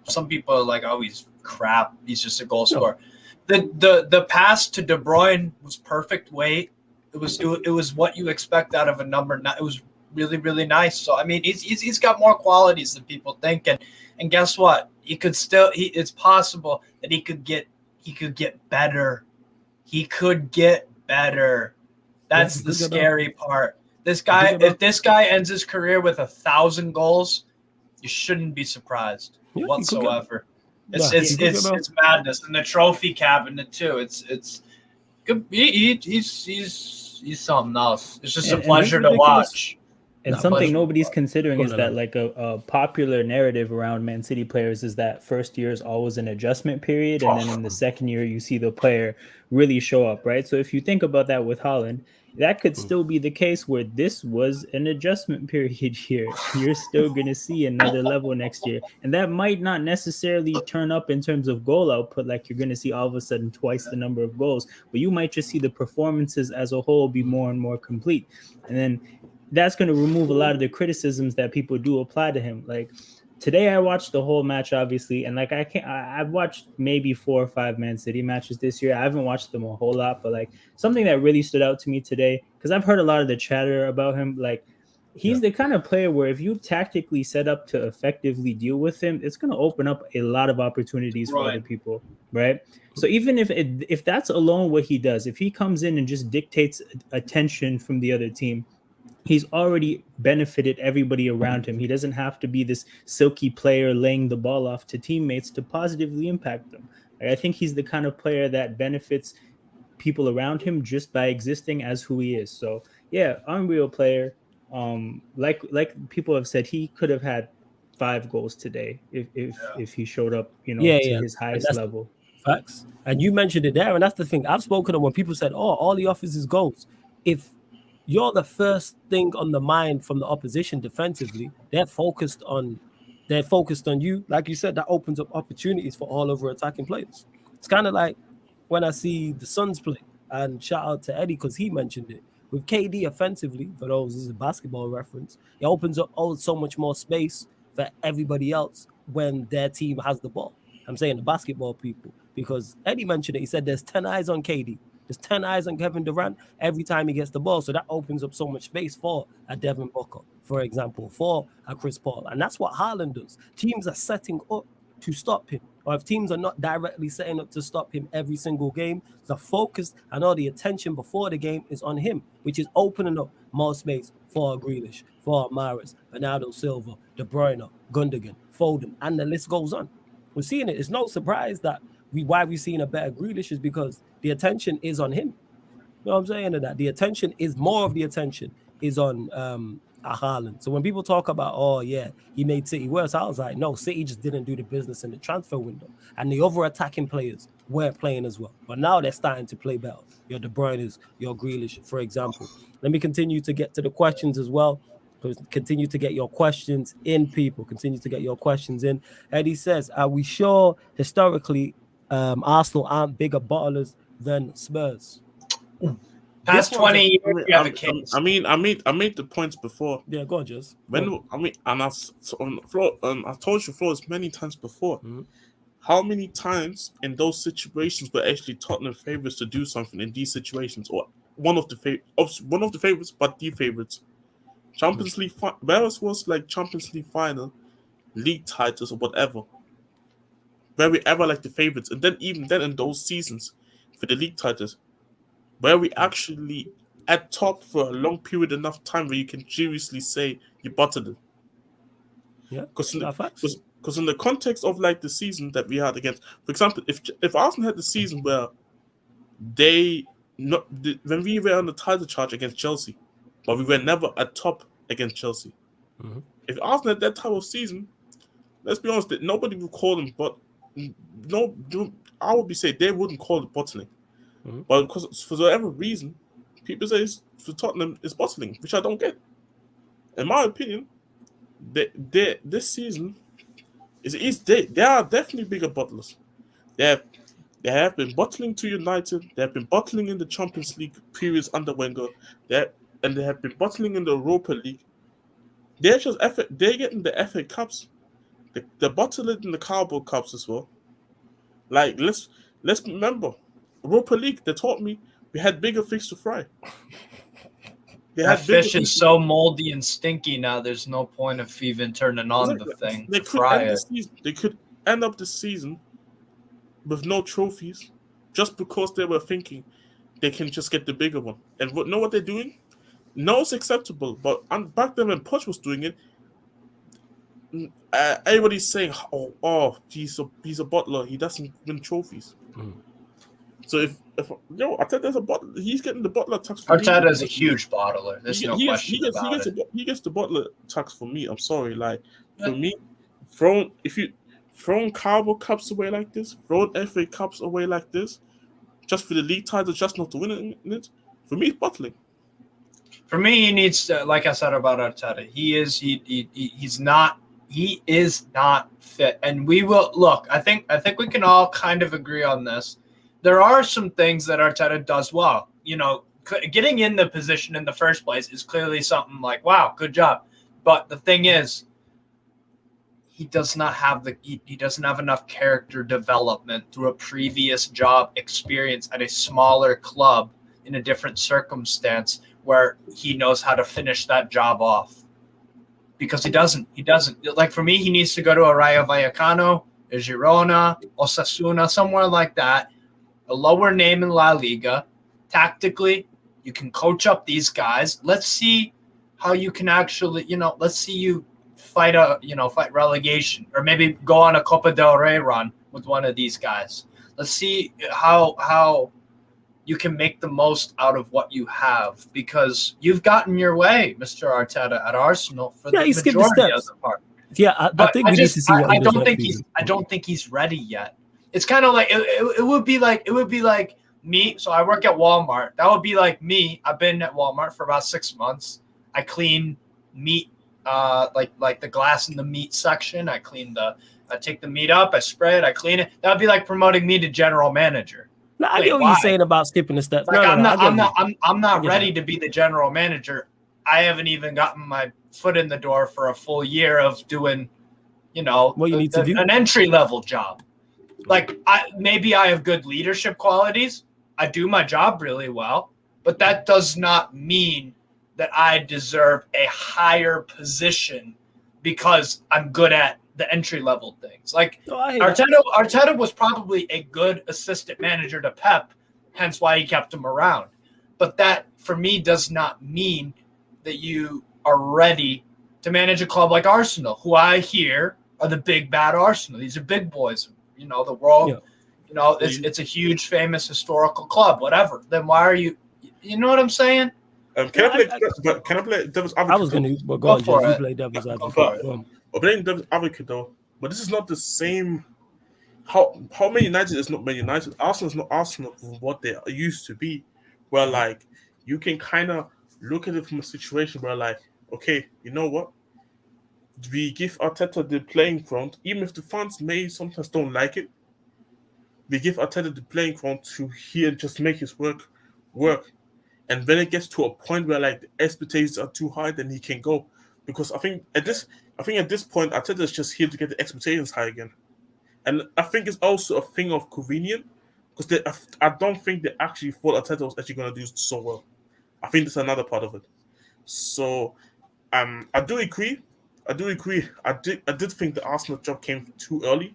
Some people are like, "Oh, he's crap. He's just a goal scorer." The pass to De Bruyne was perfect weight. It was what you expect out of a number 9. It was really, really nice. So I mean, he's got more qualities than people think, and guess what? It's possible that he could get better. He could get better. That's the scary part. If this guy ends his career with 1,000 goals, you shouldn't be surprised whatsoever. It's madness, and the trophy cabinet too. It's good. He's something else. It's just a pleasure to watch. And something nobody's considering is that like a popular narrative around Man City players is that first year is always an adjustment period, and then in the second year you see the player really show up, right? So if you think about that with Haaland, that could still be the case where this was an adjustment period here. You're still going to see another level next year. And that might not necessarily turn up in terms of goal output, like you're going to see all of a sudden twice the number of goals, but you might just see the performances as a whole be more and more complete. And then that's going to remove a lot of the criticisms that people do apply to him. Like today I watched the whole match, obviously, and like I've watched maybe 4 or 5 Man City matches this year. I haven't watched them a whole lot, but like something that really stood out to me today, because I've heard a lot of the chatter about him, like he's the kind of player where if you tactically set up to effectively deal with him, it's going to open up a lot of opportunities for other people, right? So even if that's alone what he does, if he comes in and just dictates attention from the other team, he's already benefited everybody around him. He doesn't have to be this silky player laying the ball off to teammates to positively impact them. I think he's the kind of player that benefits people around him just by existing as who he is. So yeah, unreal player. Like people have said, he could have had 5 goals today if he showed up, to his highest level. Facts. And you mentioned it there, and that's the thing. I've spoken on when people said, "Oh, all he offers is goals." If you're the first thing on the mind from the opposition defensively, they're focused on you. Like you said, that opens up opportunities for all over attacking players. It's kind of like when I see the Suns play, and shout out to Eddie because he mentioned it. With KD offensively, for those, this is a basketball reference, it opens up so much more space for everybody else when their team has the ball. I'm saying the basketball people, because Eddie mentioned it. He said there's 10 eyes on KD. There's 10 eyes on Kevin Durant every time he gets the ball. So that opens up so much space for a Devin Booker, for example, for a Chris Paul. And that's what Haaland does. Teams are setting up to stop him, or if teams are not directly setting up to stop him every single game, the focus and all the attention before the game is on him, which is opening up more space for Grealish, for Mahrez, Bernardo Silva, De Bruyne, Gundogan, Foden, and the list goes on. We're seeing it. It's no surprise that why we've seen a better Grealish is because the attention is on him. You know what I'm saying? That the attention is more of the attention is on Haaland. So when people talk about, oh yeah, he made City worse, I was like, no, City just didn't do the business in the transfer window, and the other attacking players weren't playing as well. But now they're starting to play better. Your De Bruyne's, your Grealish, for example. Let me continue to get to the questions as well. Continue to get your questions in, people. Continue to get your questions in. Eddie says, are we sure historically Arsenal aren't bigger bottlers than Spurs? Past 20 years, you have a case. I made the points before. Yeah, go on, Jess. I told you Flores many times before. Mm-hmm. How many times in those situations were actually Tottenham favorites to do something in these situations, or one of the favorites, but the favorites? Champions League, whereas was like Champions League final, league titles or whatever, where we ever like the favorites, and then even then in those seasons for the league titles, where we actually at top for a long period enough time where you can seriously say you bottled it. Yeah, because in the context of like the season that we had against, for example, if Arsenal had the season where when we were on the title charge against Chelsea, but we were never at top against Chelsea. Mm-hmm. If Arsenal had that type of season, let's be honest, nobody would call them. But no, I would be saying they wouldn't call it bottling. Mm-hmm. But because for whatever reason, people say for Tottenham it's bottling, which I don't get. In my opinion, this season they are definitely bigger bottlers. They have been bottling to United. They have been bottling in the Champions League periods under Wenger. And they have been bottling in the Europa League. They're getting the FA Cups. They're bottling in the Carabao Cups as well. Like let's remember, Europa League. They taught me we had bigger fish to fry. That fish is so moldy and stinky now. There's no point of even turning on the thing. They could end up the season with no trophies, just because they were thinking they can just get the bigger one. And know what they're doing? No, it's acceptable. But back then when Poch was doing it, everybody's saying, "Oh, he's a bottler. He doesn't win trophies." Mm. So if Arteta's a bottler, he's getting the bottler tax. Arteta is a huge bottler. There's no question about it. He gets the bottler tax for me. I'm sorry, like for me, throwing Carabao Cups away like this, throwing FA Cups away like this, just for the league title, just not to win it, for me, it's bottling. For me, he needs to, like I said about Arteta, he is not fit. And we will look, I think we can all kind of agree on this. There are some things that Arteta does well. You know, getting in the position in the first place is clearly something like, wow, good job. But the thing is, he doesn't have enough character development through a previous job experience at a smaller club in a different circumstance where he knows how to finish that job off. Because he doesn't. Like, for me, he needs to go to a Rayo Vallecano, a Girona, Osasuna, somewhere like that, a lower name in La Liga. Tactically, you can coach up these guys. Let's see how you can actually, let's see you fight relegation, or maybe go on a Copa del Rey run with one of these guys. Let's see how you can make the most out of what you have, because you've gotten your way, Mr. Arteta, at Arsenal for the majority of the part. Yeah, I think we need to see what he does. I don't think he's ready yet. It's kind of like it would be like me. So I work at Walmart. That would be like me. I've been at Walmart for about 6 months. I clean meat, like the glass in the meat section. I take the meat up, I spray it, I clean it. That would be like promoting me to general manager. No, I get what you're saying about skipping the steps. Like, I'm not ready to be the general manager. I haven't even gotten my foot in the door for a full year of doing, what you need to do, an entry level job. Like, maybe I have good leadership qualities. I do my job really well, but that does not mean that I deserve a higher position because I'm good at the entry level things. Like No, I hear that. Arteta was probably a good assistant manager to Pep, hence why he kept him around. But that, for me, does not mean that you are ready to manage a club like Arsenal, who I hear are the big bad Arsenal. These are big boys. You know, the world. Yeah. You know, it's a huge, famous, historical club. Whatever. Then why are you? You know what I'm saying? Can I play devil's advocate? I was going to, but go on, Jez. You play devil's advocate. Go on. But playing devil's advocate though, but this is not the same. How Man United is not Man United. Arsenal is not Arsenal from what they used to be. Where like you can kind of look at it from a situation where like, okay, you know what? We give Arteta the playing ground, even if the fans may sometimes don't like it. We give Arteta the playing ground to here and just make his work. And when it gets to a point where like the expectations are too high, then he can go. Because I think at this point, Arteta is just here to get the expectations high again. And I think it's also a thing of convenience because I don't think they actually thought Arteta was actually going to do so well. I think that's another part of it. So I do agree. I did think the Arsenal job came too early.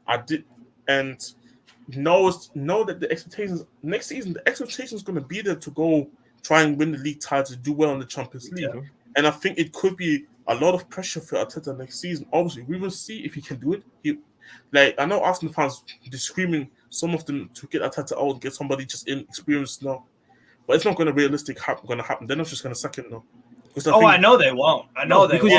I did, and know that the expectations next season, the expectation is going to be there to go try and win the league title, to do well in the Champions League. Yeah. And I think it could be a lot of pressure for Arteta next season. Obviously, we will see if he can do it. I know Arsenal fans be screaming, some of them, to get Arteta out and get somebody just inexperienced now. But it's not going to realistically happen. They're not just going to sack him now. I know they won't. I know they because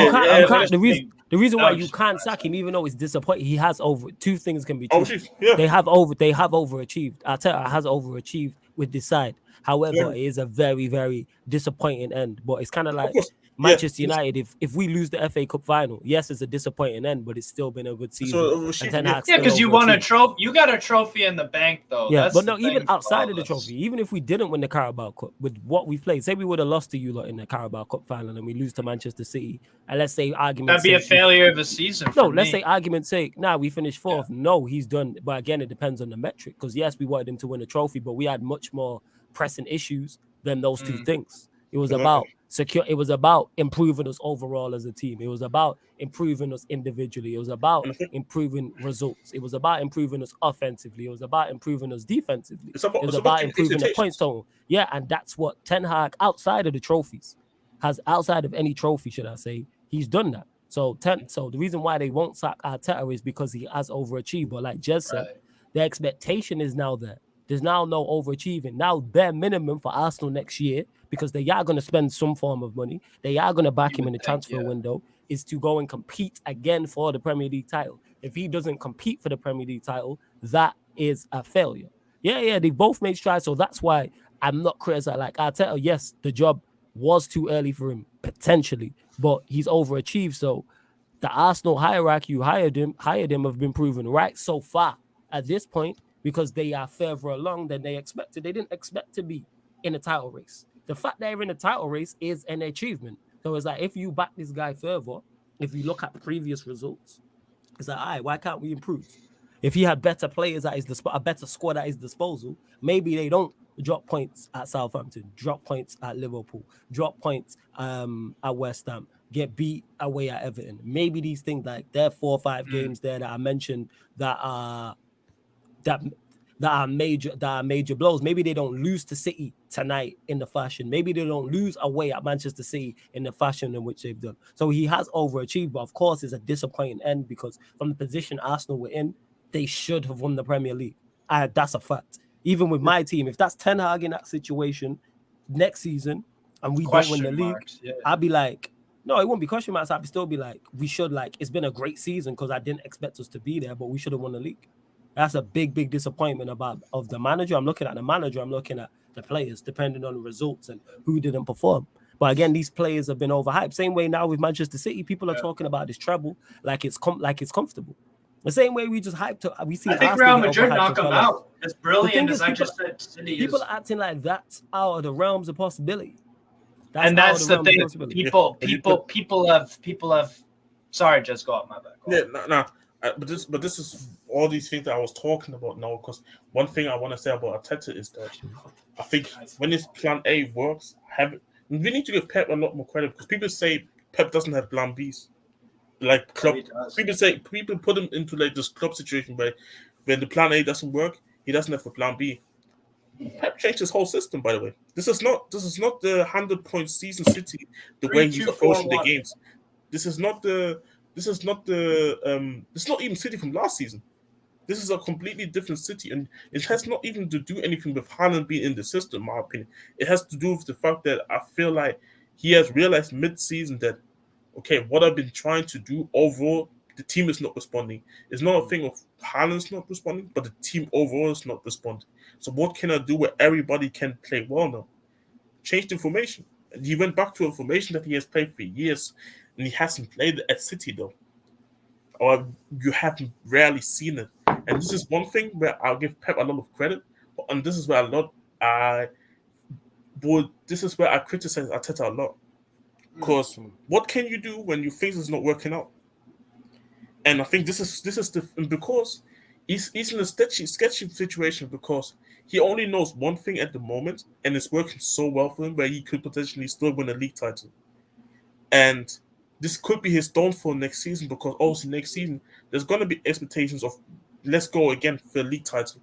won't. The reason why you can't sack him, even though it's disappointing, he has two things can be true. Yeah. They have overachieved. Arteta has overachieved with this side. However, it is a very, very disappointing end. But it's kind of like Manchester United. If we lose the FA Cup final, yes, it's a disappointing end, but it's still been a good season. Because you won a trophy. You got a trophy in the bank, though. Yeah, but no, even outside of the trophy, even if we didn't win the Carabao Cup with what we played, say we would have lost to you lot in the Carabao Cup final and we lose to Manchester City, and let's say that'd be a failure of a season. Let's say argument's sake, we finished fourth. Yeah. No, he's done. But again, it depends on the metric. Because yes, we wanted him to win a trophy, but we had much more pressing issues than those two things. It was about it was about improving us overall as a team. It was about improving us individually. It was about improving results. It was about improving us offensively. It was about improving us defensively. It was about improving the points total. Yeah, and that's what Ten Hag, outside of the trophies, outside of any trophy, should I say, he's done that. So the reason why they won't sack Arteta is because he has overachieved. But like Jez said, the expectation is now there. There's now no overachieving. Now, bare minimum for Arsenal next year, because they are going to spend some form of money, they are going to back him in the transfer window, is to go and compete again for the Premier League title. If he doesn't compete for the Premier League title, that is a failure. Yeah, they both made strides, so that's why I'm not criticizing. Like Arteta, yes, the job was too early for him, potentially, but he's overachieved. So the Arsenal hierarchy who hired him have been proven right so far at this point, because they are further along than they expected. They didn't expect to be in a title race. The fact they're in a title race is an achievement. So it's like, if you back this guy further, if you look at previous results, it's like, all right, why can't we improve? If he had better players at a better squad at his disposal, maybe they don't drop points at Southampton, drop points at Liverpool, drop points at West Ham, get beat away at Everton. Maybe these things, like there are 4 or 5 games there that I mentioned that are major blows. Maybe they don't lose to City tonight in the fashion. Maybe they don't lose away at Manchester City in the fashion in which they've done. So he has overachieved, but of course it's a disappointing end, because from the position Arsenal were in, they should have won the Premier League. That's a fact. Even with my team, if that's Ten Hag in that situation next season and we don't win the league, I'd be like, no, it won't be question marks. I'd still be like, we should, like, it's been a great season because I didn't expect us to be there, but we should have won the league. That's a big disappointment of the manager. I'm looking at the manager. I'm looking at the players, depending on the results and who didn't perform. But again, these players have been overhyped. Same way now with Manchester City, people are talking about this treble like it's comfortable. The same way we just hyped up. We see. I think Real Madrid knock them out. As brilliant as I just said, City is. People are acting like that's out of the realms of possibility. That's the thing. People have. Sorry, just go up my back. No. But this is all these things that I was talking about now. Because one thing I want to say about Arteta is that I think when his plan A works, we need to give Pep a lot more credit, because people say Pep doesn't have plan Bs. like club. he does. People put him into like this club situation where when the plan A doesn't work, he doesn't have a plan B. Pep changed his whole system, by the way. This is not the 100-point season City the way he's 3-2-4-1. approaching the games. This is not even City from last season. This is a completely different City, and it has not even to do anything with Haaland being in the system, in my opinion. It has to do with the fact that I feel like he has realized mid-season that, okay, what I've been trying to do overall, the team is not responding. It's not a thing of Haaland's not responding, but the team overall is not responding. So what can I do where everybody can play well now? Change the formation. And he went back to a formation that he has played for years, and he hasn't played it at City though. Or you haven't rarely seen it. And this is one thing where I'll give Pep a lot of credit, and this is where this is where I criticize Arteta a lot. Because what can you do when you think it's not working out? And I think this is because he's in a sketchy situation because he only knows one thing at the moment, and it's working so well for him where he could potentially still win a league title. And this could be his downfall next season because obviously next season there's going to be expectations of let's go again for a league title.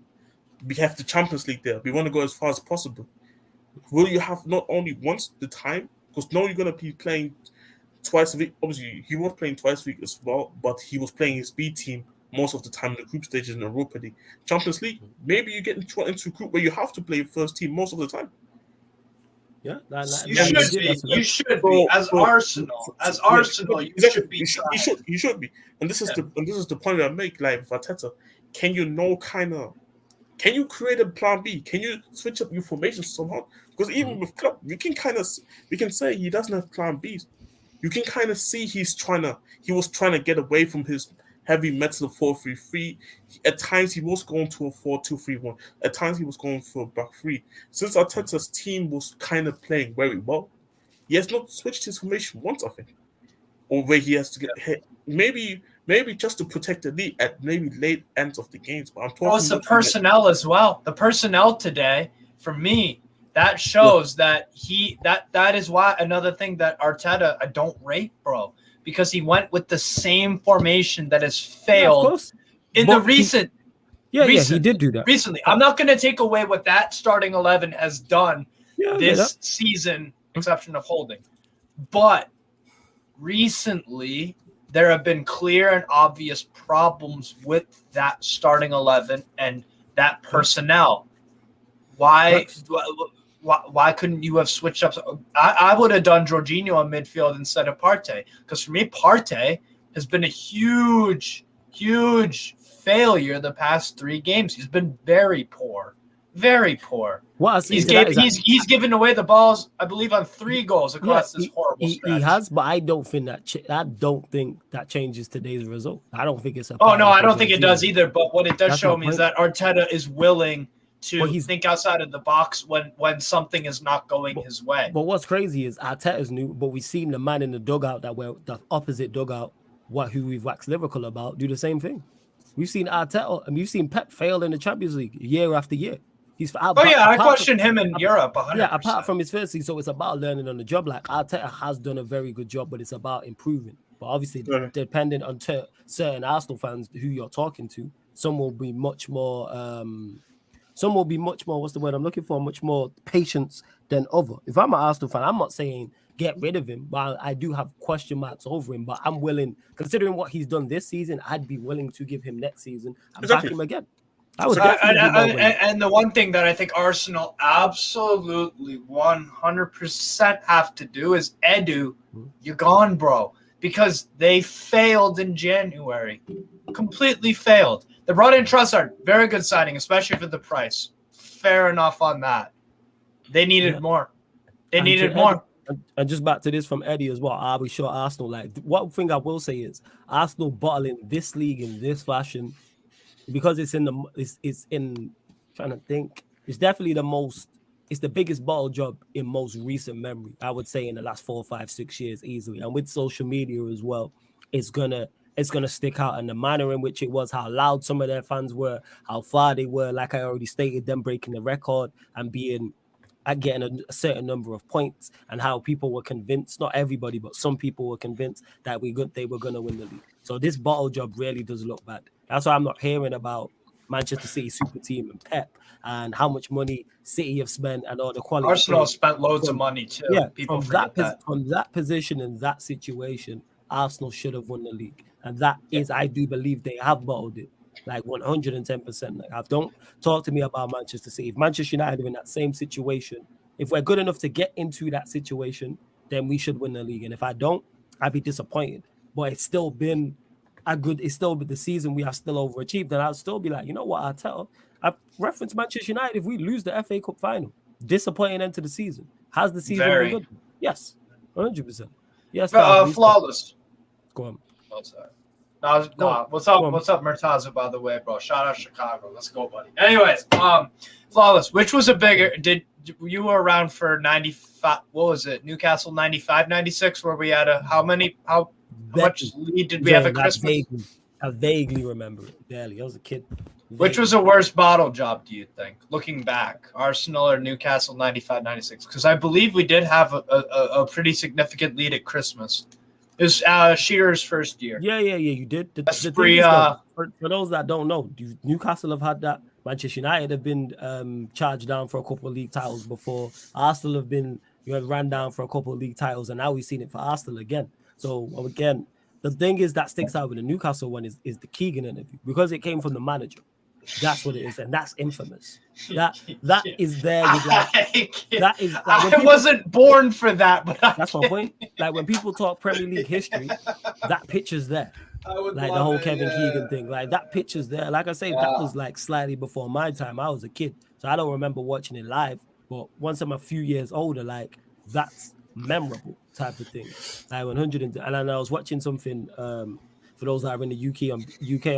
We have the Champions League there. We want to go as far as possible. Will you have not only once the time? Because now you're going to be playing twice a week. Obviously, he was playing twice a week as well, but he was playing his B team most of the time in the group stages in Europa League. Champions League, maybe you get into a group where you have to play first team most of the time. Yeah, you should be as Arsenal. As Arsenal, you should be. You should be. And this is the point I make. Like with Arteta, can you create a plan B? Can you switch up your formation somehow? Because even with Klopp, we can say he doesn't have plan Bs. You can kind of see he was trying to get away from his heavy metal 4-3-3. At times he was going to a 4-2-3-1. At times he was going for a back three. Since Arteta's team was kind of playing very well, he has not switched his formation once, I think. Or where he has to get hit. Maybe just to protect the lead at maybe late ends of the games. But I'm talking it's the personnel as well. The personnel today, for me, that shows that that is why another thing that Arteta I don't rate, bro, because he went with the same formation that has failed in the recent. He did do that recently. I'm not going to take away what that starting 11 has done this season, exception of Holding, but recently there have been clear and obvious problems with that starting 11 and that personnel. Why couldn't you have switched up? I would have done Jorginho in midfield instead of Partey, because for me, Partey has been a huge, huge failure the past 3 games. He's been very poor. Very poor. He's given away the balls, I believe, on 3 goals across this horrible stretch. He has, but I don't think that changes today's result. I don't think it's a. Oh no, I don't think it does either. But what it does show me is that Arteta is willing to think outside of the box when something is not going his way. But what's crazy is Arteta's new, but we've seen the man in the dugout the opposite dugout, who we've waxed lyrical about, do the same thing. We've seen Arteta and we've seen Pep fail in the Champions League year after year. I question him in Europe 100%. Yeah, apart from his first season, so it's about learning on the job. Like Arteta has done a very good job, but it's about improving. But obviously, depending on certain Arsenal fans who you're talking to, some will be much more. What's the word I'm looking for? Much more patience than other. If I'm an Arsenal fan, I'm not saying get rid of him, but I do have question marks over him. But I'm willing, considering what he's done this season, I'd be willing to give him next season and back him again. And the one thing that I think Arsenal absolutely 100% have to do is Edu, you're gone, bro, because they failed in January, completely failed. They brought in Trossard, very good signing, especially for the price. Fair enough on that. They needed more. They needed more. And just back to this from Eddie as well. I'll be sure Arsenal, like, one thing I will say is Arsenal bottling this league in this fashion, because it's trying to think, it's definitely it's the biggest bottle job in most recent memory, I would say, in the last 4, 5, 6 years easily. And with social media as well, it's gonna stick out, and the manner in which it was, how loud some of their fans were, how far they were, like I already stated, them breaking the record and being at getting a certain number of points, and how people were convinced, not everybody, but some people were convinced that they were going to win the league. So this bottle job really does look bad. That's why I'm not hearing about Manchester City super team and Pep and how much money City have spent and all the quality. Arsenal spent loads of money too. Yeah, people forget that. From that position and that situation, Arsenal should have won the league, and that is, I do believe they have bottled it. Like 110%. Like, don't talk to me about Manchester City. If Manchester United are in that same situation, if we're good enough to get into that situation, then we should win the league. And if I don't, I'd be disappointed. But it's still been it's still been the season we have still overachieved. And I'll still be like, you know what, Arteta, I reference Manchester United if we lose the FA Cup final. Disappointing end to the season. Has the season been good? Yes, 100%. Yes, flawless. Go on. What's up, Murtaza, by the way, bro? Shout out Chicago. Let's go, buddy. Anyways, flawless. Which was a bigger? Did you were around for 95? What was it? Newcastle 95, 96, where we had how much lead did we have at Christmas? I vaguely remember it. Barely. I was a kid. Which was a worse bottle job, do you think? Looking back, Arsenal or Newcastle 95, 96? Because I believe we did have a pretty significant lead at Christmas. It was Shearer's first year. Yeah, you did. For those that don't know, Newcastle have had that. Manchester United have been charged down for a couple of league titles before. Arsenal have been ran down for a couple of league titles, and now we've seen it for Arsenal again. So again, the thing is that sticks out with the Newcastle one is the Keegan interview, because it came from the manager. That's what it is, and that's infamous. That is there. With that is. Like, I wasn't born for that, but that's my point. Like when people talk Premier League history, that picture's there. Like the whole Kevin Keegan thing, like that picture's there. Like I say, that was like slightly before my time. I was a kid, so I don't remember watching it live. But once I'm a few years older, like that's memorable type of thing. Like 100, and I was watching something. For those that are in the UK on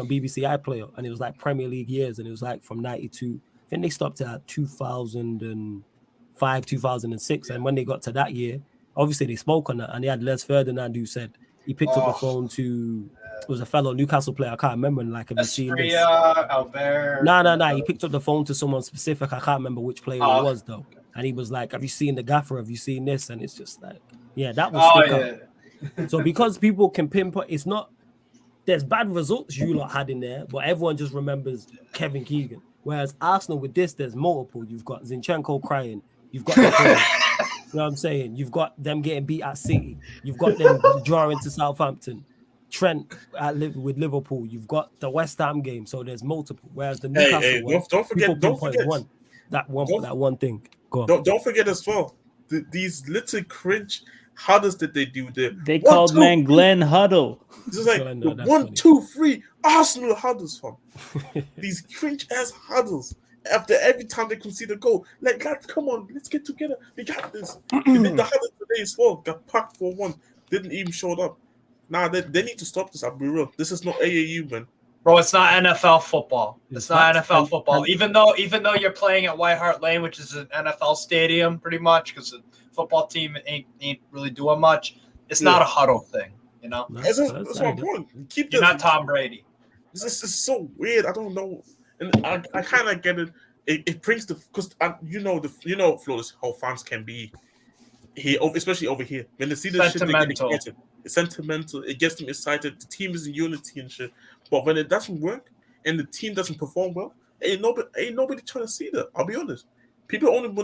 BBC iPlayer, and it was like Premier League years, and it was like from 92. I think they stopped at 2005, 2006, and when they got to that year, obviously they spoke on that, and they had Les Ferdinand who said he picked up the phone to it was a fellow Newcastle player. I can't remember. Like, have you seen this? Albert. No. He picked up the phone to someone specific. I can't remember which player it was though, and he was like, "Have you seen the gaffer? Have you seen this?" And it's just like, yeah, that was stick out. So because people can pinpoint, it's not. There's bad results you lot had in there, but everyone just remembers Kevin Keegan. Whereas Arsenal with this, there's multiple. You've got Zinchenko crying. You've got, you know what I'm saying? You've got them getting beat at City. You've got them drawing to Southampton. Trent with Liverpool. You've got the West Ham game. So there's multiple. Whereas the Newcastle one, don't forget that one thing. Go on. Don't forget as well. These little cringe. How did they do there? They called man Glenn Huddle. It's like 1, 2, 3 Arsenal huddles from these cringe ass huddles. After every time they concede a goal, like lads, come on, let's get together. We got this. They did the huddle today as well. Got packed for one. Didn't even show up. Nah, they need to stop this. I'll be real. This is not AAU, man. Bro, it's not NFL football. It's not NFL football. Even though you're playing at White Hart Lane, which is an NFL stadium, pretty much, because the football team ain't really doing much. It's not a huddle thing, you know. That's my point. You're not Tom Brady. This is so weird. I don't know, and I kind of get it. It brings because Flawless, how fans can be here, especially over here when they see this shit. They get excited. It's sentimental. It gets them excited. The team is in unity and shit. But when it doesn't work and the team doesn't perform well, ain't nobody trying to see that. I'll be honest. People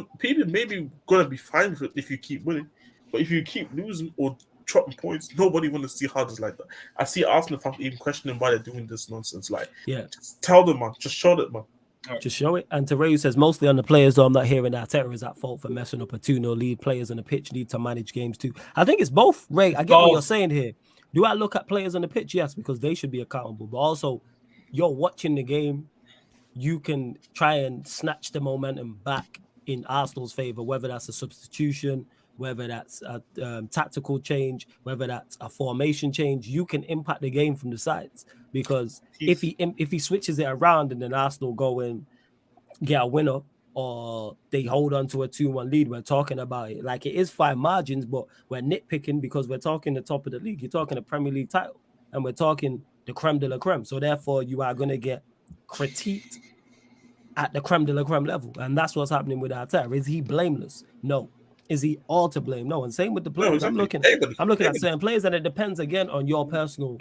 maybe gonna be fine with it if you keep winning, but if you keep losing or dropping points, nobody want to see huddles like that. I see Arsenal fans even questioning why they're doing this nonsense. Like, just tell them, man. Just show it, man. Just show it. And Tereu says mostly on the players, though I'm not hearing that Arteta is at fault for messing up a 2-0 lead. Players on the pitch need to manage games too. I think it's both, Ray. I get what you're saying here. Do I look at players on the pitch? Yes, because they should be accountable. But also, you're watching the game. You can try and snatch the momentum back in Arsenal's favor, whether that's a substitution, whether that's a tactical change, whether that's a formation change. You can impact the game from the sides, because if he switches it around and then Arsenal go and get a winner, or they hold on to a 2-1 lead, we're talking about it like it is fine margins, but we're nitpicking because we're talking the top of the league. You're talking a Premier League title, and we're talking the creme de la creme. So therefore, you are going to get critiqued at the creme de la creme level. And that's what's happening with Arteta. Is he blameless? No. Is he all to blame? No. And same with the players. No, I'm looking at certain players, and it depends again on your personal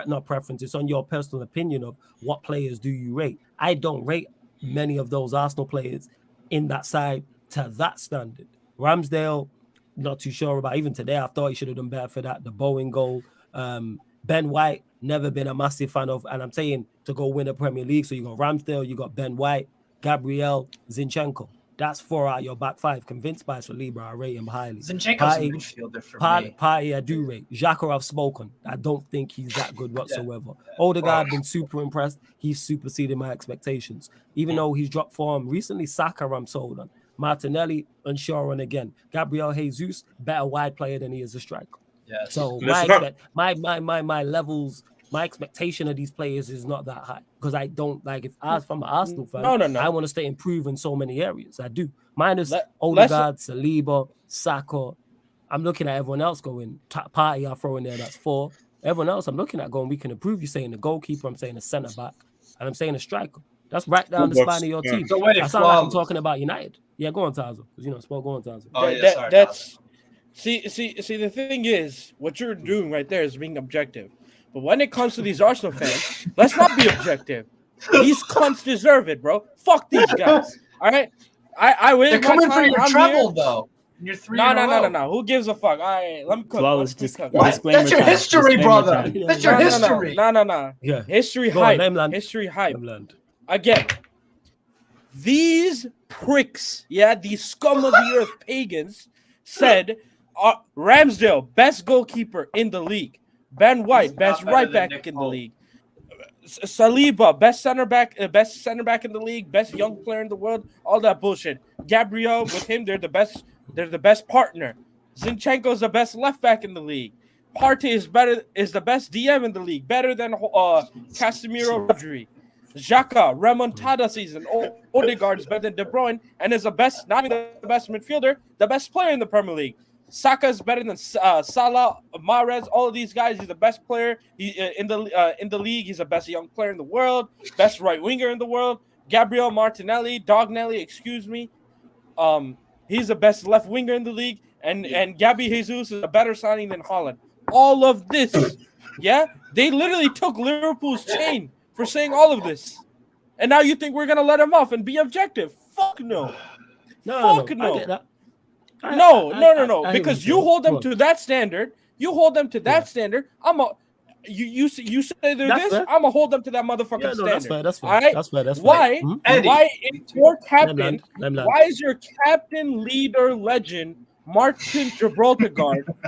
not preference. It's on your personal opinion of what players do you rate. I don't rate many of those Arsenal players in that side to that standard. Ramsdale, not too sure about. Even today, I thought he should have done better for that. The Bowen goal. Ben White, never been a massive fan of. And I'm saying to go win a Premier League. So you got Ramsdale, you got Ben White, Gabriel, Zinchenko. That's 4 out of your back 5. Convinced by Saliba, I rate him highly. Zinchenko's a midfielder for me. Partey, I do rate. Xhaka, I've spoken. I don't think he's that good whatsoever. Odegaard, I've been super impressed. He's superseded my expectations. Even though he's dropped form recently, Saka, I'm sold on. Martinelli, unsure on again. Gabriel Jesus, better wide player than he is a striker. Yes. So my levels, my expectation of these players is not that high because I don't like. If I was from an Arsenal fan, I want to stay improved in so many areas. I do. Minus Odegaard, Saliba, Saka. I'm looking at everyone else going. Partey, I throw in there. That's 4. Everyone else, I'm looking at going. We can improve. You're saying the goalkeeper. I'm saying a centre back, and I'm saying a striker. That's right down the spine of your team. So wait, I sound like I'm talking about United. Yeah, go on, Tazo. Because go on, Tazo. Oh, That's. See, the thing is, what you're doing right there is being objective. But when it comes to these Arsenal fans, let's not be objective. These cunts deserve it, bro. Fuck these guys. All right? I win. They're coming for your treble, though. You're 3 in a row. No. Who gives a fuck? All right, let me cook. Flawless disclaimer. That's your history, brother. That's your history. No. Yeah. History Go hype. on, History hype. Nameland. Again, these pricks, these scum of the earth pagans said Ramsdale, best goalkeeper in the league. Ben White, best right back in the league. Saliba, best center back in the league, best young player in the world. All that bullshit. Gabriel, with him, they're the best. They're the best partner. Zinchenko's the best left back in the league. Partey is the best DM in the league, better than Casemiro, Rodri. Xhaka, remontada season. Odegaard is better than De Bruyne and is not even the best midfielder, the best player in the Premier League. Saka is better than Salah, Mahrez, all of these guys. He's the best player in the league. He's the best young player in the world, best right winger in the world. Gabriel Martinelli, Dognelli, excuse me. He's the best left winger in the league, and Gabby Jesus is a better signing than Haaland. All of this, they literally took Liverpool's chain for saying all of this, and now you think we're gonna let him off and be objective? Fuck no. No. No. I get that. No. Because you hold them to that standard. You hold them to that standard. You say they're That's this. fair. I'm gonna hold them to that motherfucking standard. That's fair. All right? That's fair. Why? Eddie. Why is your captain? Nameland. Why is your captain, leader, legend, Martin Gibraltar,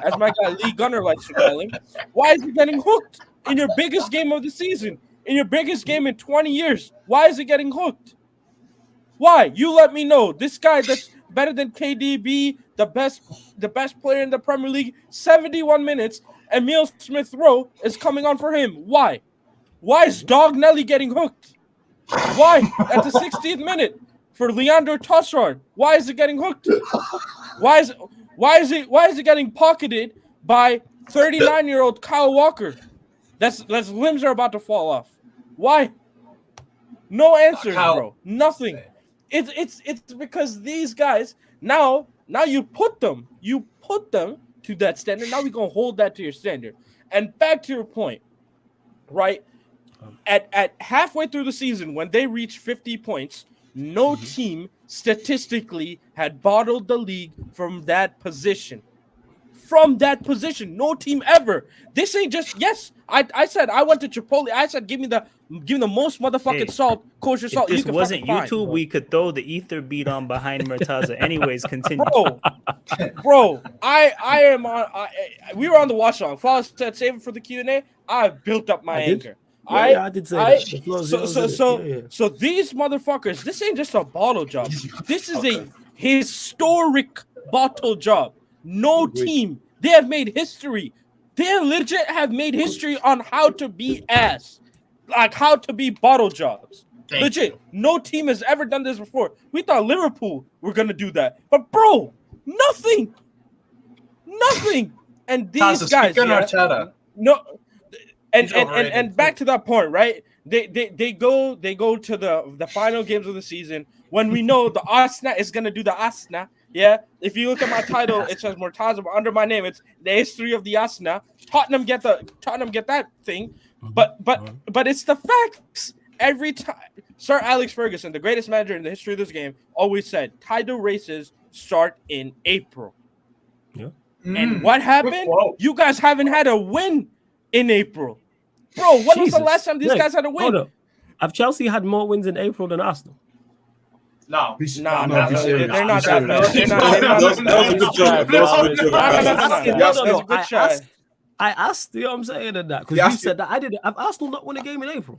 as my guy Lee Gunner likes to call him? Why is he getting hooked in your biggest game of the season? In your biggest game in 20 years? Why is he getting hooked? Why? You let me know. This guy that's better than KDB, the best player in the Premier League, 71 minutes, Emile Smith-Rowe is coming on for him. Why? Why is Dognelli getting hooked? Why? At the 60th minute for Leandro Trossard. Why is it getting hooked? Why is it getting pocketed by 39-year-old Kyle Walker? That's limbs are about to fall off. Why? No answers, bro. Nothing. It's because these guys now you put them to that standard. Now we're gonna hold that to your standard. And back to your point, right? At halfway through the season, when they reached 50 points, no team statistically had bottled the league from that position. No team ever. This ain't just I said I went to Chipotle. I said give me the most motherfucking salt, kosher salt. If this wasn't YouTube, we could throw the ether beat on behind Murtaza. Anyways, continue. Bro, I am on. We were on the watch along. Flawless said save it for the Q&A. I built up my anger. I did say that. So these motherfuckers, this ain't just a bottle job. This is a historic bottle job. No team. They have made history. They legit have made history on how to be ass. Like how to be bottle jobs. Legit. No team has ever done this before. We thought Liverpool were going to do that. But bro, nothing. And these guys. Arteta. No. And back to that point, right? They go to the final games of the season when we know the Arsenal is gonna do the Arsenal. Yeah, if you look at my title, it says Mortaza, but under my name, it's the history of the Arsenal. Tottenham get that thing, but it's the facts. Every time, Sir Alex Ferguson, the greatest manager in the history of this game, always said title races start in April. Yeah. And what happened? You guys haven't had a win in April. Bro, when was the last time these guys had a win? Hold up. Have Chelsea had more wins in April than Arsenal? No. They're They're not that bad. I asked, you know what I'm saying, in that because you said that I did. Have Arsenal not won a game in April?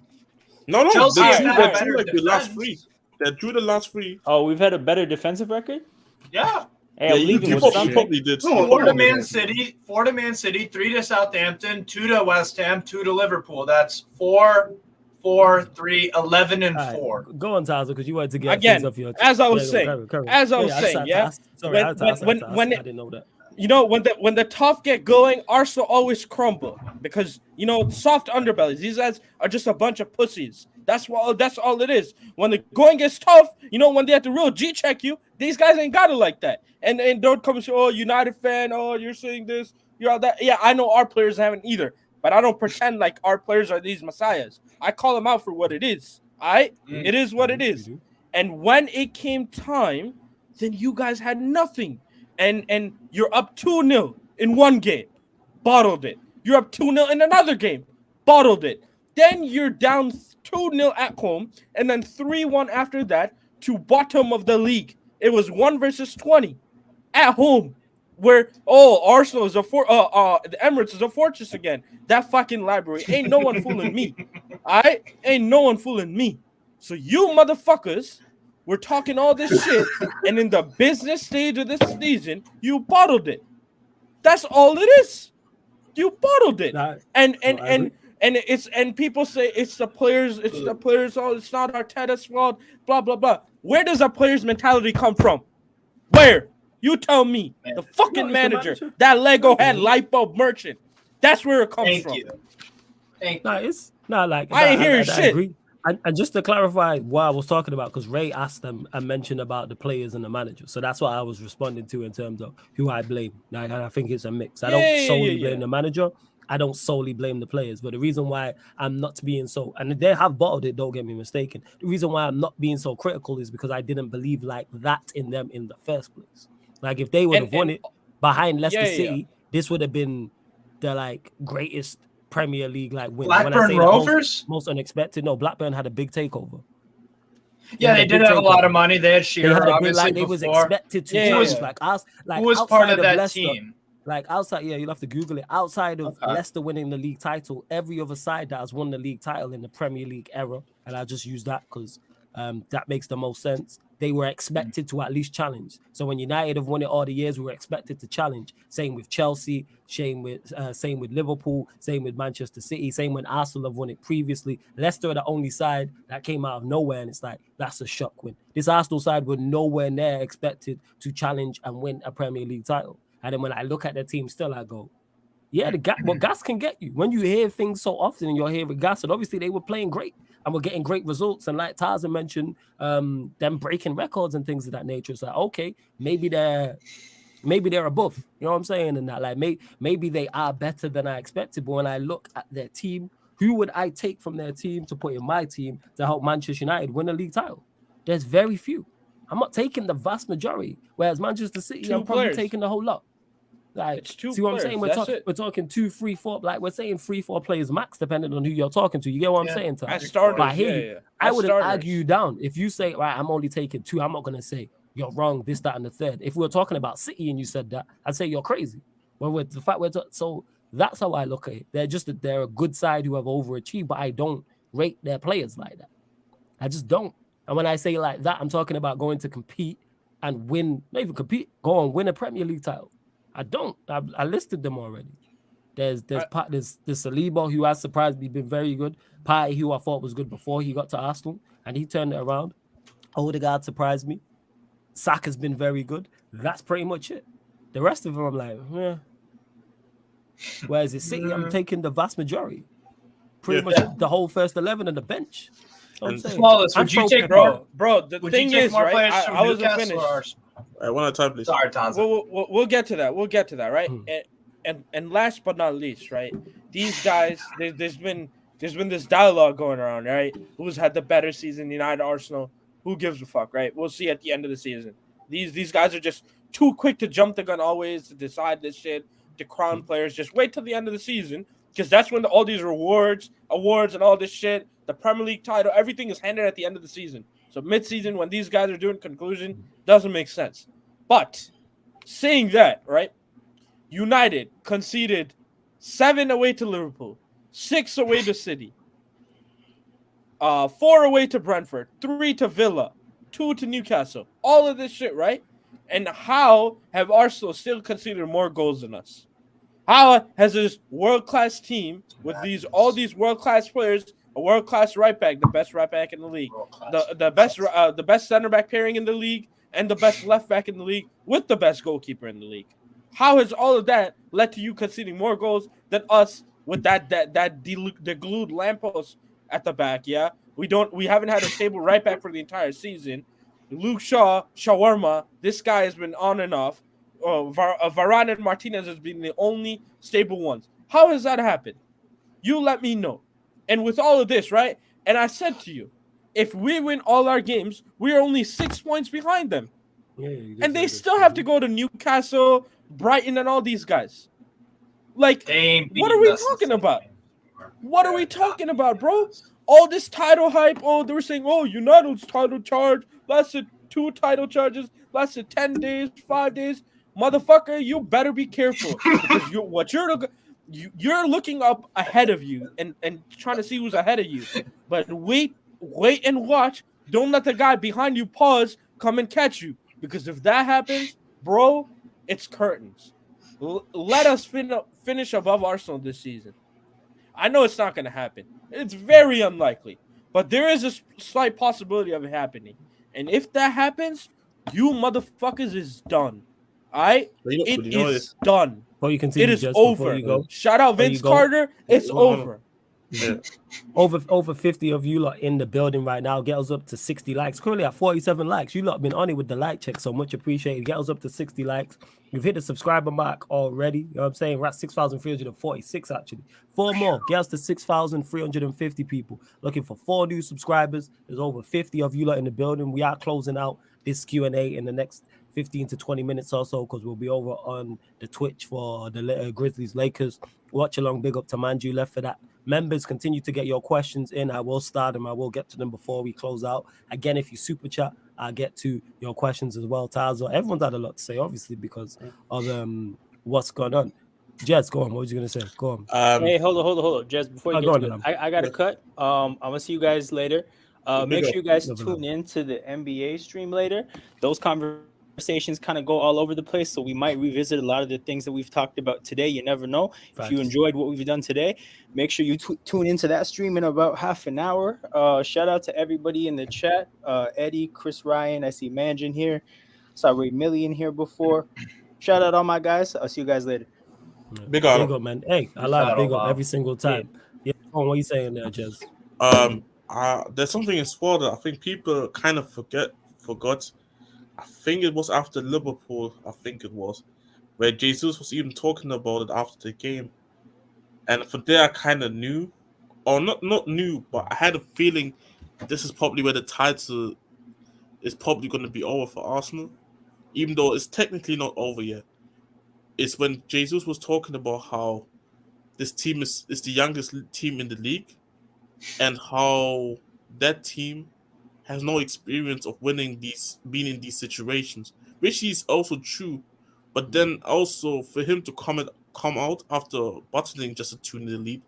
No, Chelsea they has drew had better like the last defense. three. They drew the last three. Oh, we've had a better defensive record? Yeah. Hey, I'm leaving with something. Probably did. Four to Man City, 3 to Southampton, 2 to West Ham, 2 to Liverpool. That's 4, 3, 11, and 4. Go on, Taza, because you wanted to get again. things off your As I was saying, I didn't know that. You know, when the tough get going, Arsenal always crumble because you know soft underbellies. These guys are just a bunch of pussies. That's all it is. When the going gets tough, you know, when they have to real G check you, these guys ain't got it like that. And don't come and say, "Oh, United fan, oh, you're saying this, you're all that." Yeah, I know our players haven't either, but I don't pretend like our players are these messiahs. I call them out for what it is. All right, it is what it is. And when it came time, then you guys had nothing. And you're up 2-0 in one game, bottled it. You're up 2-0 in another game, bottled it. Then you're down 2-0 at home, and then 3-1 after that to bottom of the league. It was 1 versus 20 at home, where Arsenal is the Emirates is a fortress again. That fucking library ain't no one fooling me. Ain't no one fooling me. So you motherfuckers. We're talking all this shit, and in the business stage of this season, you bottled it. That's all it is. You bottled it, and people say it's the players. It's the players. Oh, it's not Arteta's fault. Blah blah blah. Where does a player's mentality come from? Where? You tell me. The fucking manager. That Lego head light bulb merchant. That's where it comes from. Thank you. It's not like I ain't hearing shit. I agree. And just to clarify what I was talking about, because Ray asked them and mentioned about the players and the manager. So that's what I was responding to in terms of who I blame. Like, and I think it's a mix. I don't solely blame the manager. I don't solely blame the players. But the reason why I'm not being so, and they have bottled it, don't get me mistaken. The reason why I'm not being so critical is because I didn't believe like that in them in the first place. Like if they would have won it behind Leicester City, this would have been the like greatest Premier League like win. Blackburn Rovers? Most unexpected. No, Blackburn had a big takeover. Yeah, they did have a lot of money. They had Shearer, obviously, they was expected to. Who was part of that team? Like outside, you'll have to Google it. Outside of Leicester winning the league title, every other side that has won the league title in the Premier League era, and I just use that because that makes the most sense. They were expected to at least challenge. So when United have won it all the years, we were expected to challenge. Same with Chelsea, same with Liverpool, same with Manchester City, same when Arsenal have won it previously. Leicester are the only side that came out of nowhere, and it's like, that's a shock win. This Arsenal side were nowhere near expected to challenge and win a Premier League title. And then when I look at their team still, I go, yeah, what gas can get you. When you hear things so often and you're hearing gas, and obviously they were playing great and we're getting great results. And like Tarzan mentioned, them breaking records and things of that nature. It's like, okay, maybe they're above. You know what I'm saying? And that like maybe they are better than I expected. But when I look at their team, who would I take from their team to put in my team to help Manchester United win a league title? There's very few. I'm not taking the vast majority. Whereas Manchester City, I'm probably taking the whole lot. Like, see what I'm saying? We're talking 2, 3, 4. Like we're saying 3, 4 players max, depending on who you're talking to. You get what I'm saying? I wouldn't argue you down if you say, right, I'm only taking 2. I'm not gonna say you're wrong. This, that, and the third. If we were talking about City and you said that, I'd say you're crazy. But with the fact so that's how I look at it. They're a good side who have overachieved, but I don't rate their players like that. I just don't. And when I say like that, I'm talking about going to compete and win. Not even compete. Go and win a Premier League title. I don't. I listed them already. There's Saliba, who has surprised me, been very good. Partey, who I thought was good before he got to Arsenal, and he turned it around. Odegaard surprised me. Saka's been very good. That's pretty much it. The rest of them, I'm like, yeah. Whereas at City, I'm taking the vast majority. pretty much the whole first 11 and the bench. And Flawless, would you take bro? The would thing you take is, more right? players I from wasn't Newcastle finished. or Arsenal? One at a time, please. Sorry, Taza. We'll get to that. We'll get to that, right? And last but not least, right? These guys, there's been this dialogue going around, right? Who's had the better season, United, Arsenal? Who gives a fuck, right? We'll see at the end of the season. These guys are just too quick to jump the gun always to decide this shit, to crown players. Just wait till the end of the season, because that's when all these awards, and all this shit, the Premier League title, everything is handed at the end of the season. So mid-season, when these guys are doing conclusion, doesn't make sense. But saying that, right? United conceded 7 away to Liverpool, 6 away to City, 4 away to Brentford, 3 to Villa, 2 to Newcastle. All of this shit, right? And how have Arsenal still conceded more goals than us? How has this world-class team with all these world-class players, a world-class right back, the best right back in the league, the best center back pairing in the league, and the best left back in the league with the best goalkeeper in the league? How has all of that led to you conceding more goals than us with the glued lamppost at the back? Yeah, we haven't had a stable right back for the entire season. Luke Shaw, shawarma. This guy has been on and off. Varane and Martinez has been the only stable ones. How has that happened? You let me know. And with all of this, right? And I said to you, if we win all our games, we are only 6 points behind them. And they still have to go to Newcastle, Brighton, and all these guys. Like, what are we talking about? What are we talking about, bro? All this title hype. Oh, they were saying, oh, United's title charge lasted 2 title charges, lasted 10 days, 5 days. Motherfucker, you better be careful. Because you're looking up ahead of you and trying to see who's ahead of you. But wait and watch. Don't let the guy behind you pause, come and catch you. Because if that happens, bro, it's curtains. Let us finish above Arsenal this season. I know it's not going to happen. It's very unlikely. But there is a slight possibility of it happening. And if that happens, you motherfuckers is done. All right? It is done. Well, you continue, it is just over. You go. Shout out Vince Carter. It's over. Yeah. Over 50 of you lot in the building right now. Get us up to 60 likes. Currently at 47 likes. You lot been on it with the like check, so much appreciated. Get us up to 60 likes. You've hit the subscriber mark already. You know what I'm saying? We're at 6,346 actually. 4 more. Get us to 6,350 people. Looking for 4 new subscribers. There's over 50 of you lot in the building. We are closing out this Q&A in the next 15 to 20 minutes or so, because we'll be over on the Twitch for the Grizzlies Lakers watch along. Big up to Manju left for that. Members, continue to get your questions in. I will start them. I will get to them before we close out. Again, if you super chat, I'll get to your questions as well. Tazo, everyone's had a lot to say, obviously, because of what's going on. Jez, go on. What was you going to say? Go on. Hey, hold on. Jez, before you get to it, I got to cut. I'm going to see you guys later. Make sure you guys tune in to the NBA stream later. Those conversations kind of go all over the place, so we might revisit a lot of the things that we've talked about today. You never know. If you enjoyed what we've done today, make sure you tune into that stream in about half an hour. Shout out to everybody in the chat. Eddie, Chris Ryan, I see Manjin here. Saw Ray Million here before. Shout out all my guys. I'll see you guys later. Big up, man. Hey, I like big up every single time. Yeah. What are you saying there, Jez? There's something in sport that I think people kind of forgot. I think it was after Liverpool, where Jesus was even talking about it after the game. And for there, I kind of knew, or not knew, but I had a feeling this is probably where the title is probably going to be over for Arsenal, even though it's technically not over yet. It's when Jesus was talking about how this team is the youngest team in the league, and how that team has no experience of being in these situations, which is also true. But then also for him to come out after battling just a 2-0 lead,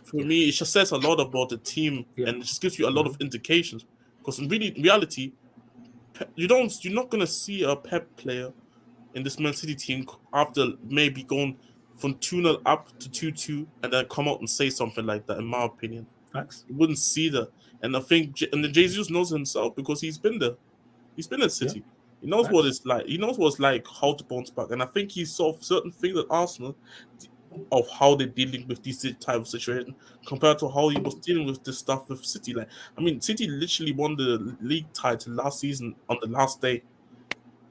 for me, it just says a lot about the team, and it just gives you a lot of indications. Because in reality, you're not gonna see a Pep player in this Man City team after maybe going from 2-0 up to 2-2 and then come out and say something like that. In my opinion, facts. You wouldn't see that. And I think, and then Jesus knows himself because he's been there. He's been at City. Yeah. He knows what it's like. He knows what it's like, how to bounce back. And I think he saw certain things at Arsenal of how they're dealing with these type of situations compared to how he was dealing with this stuff with City. Like, I mean, City literally won the league title last season on the last day,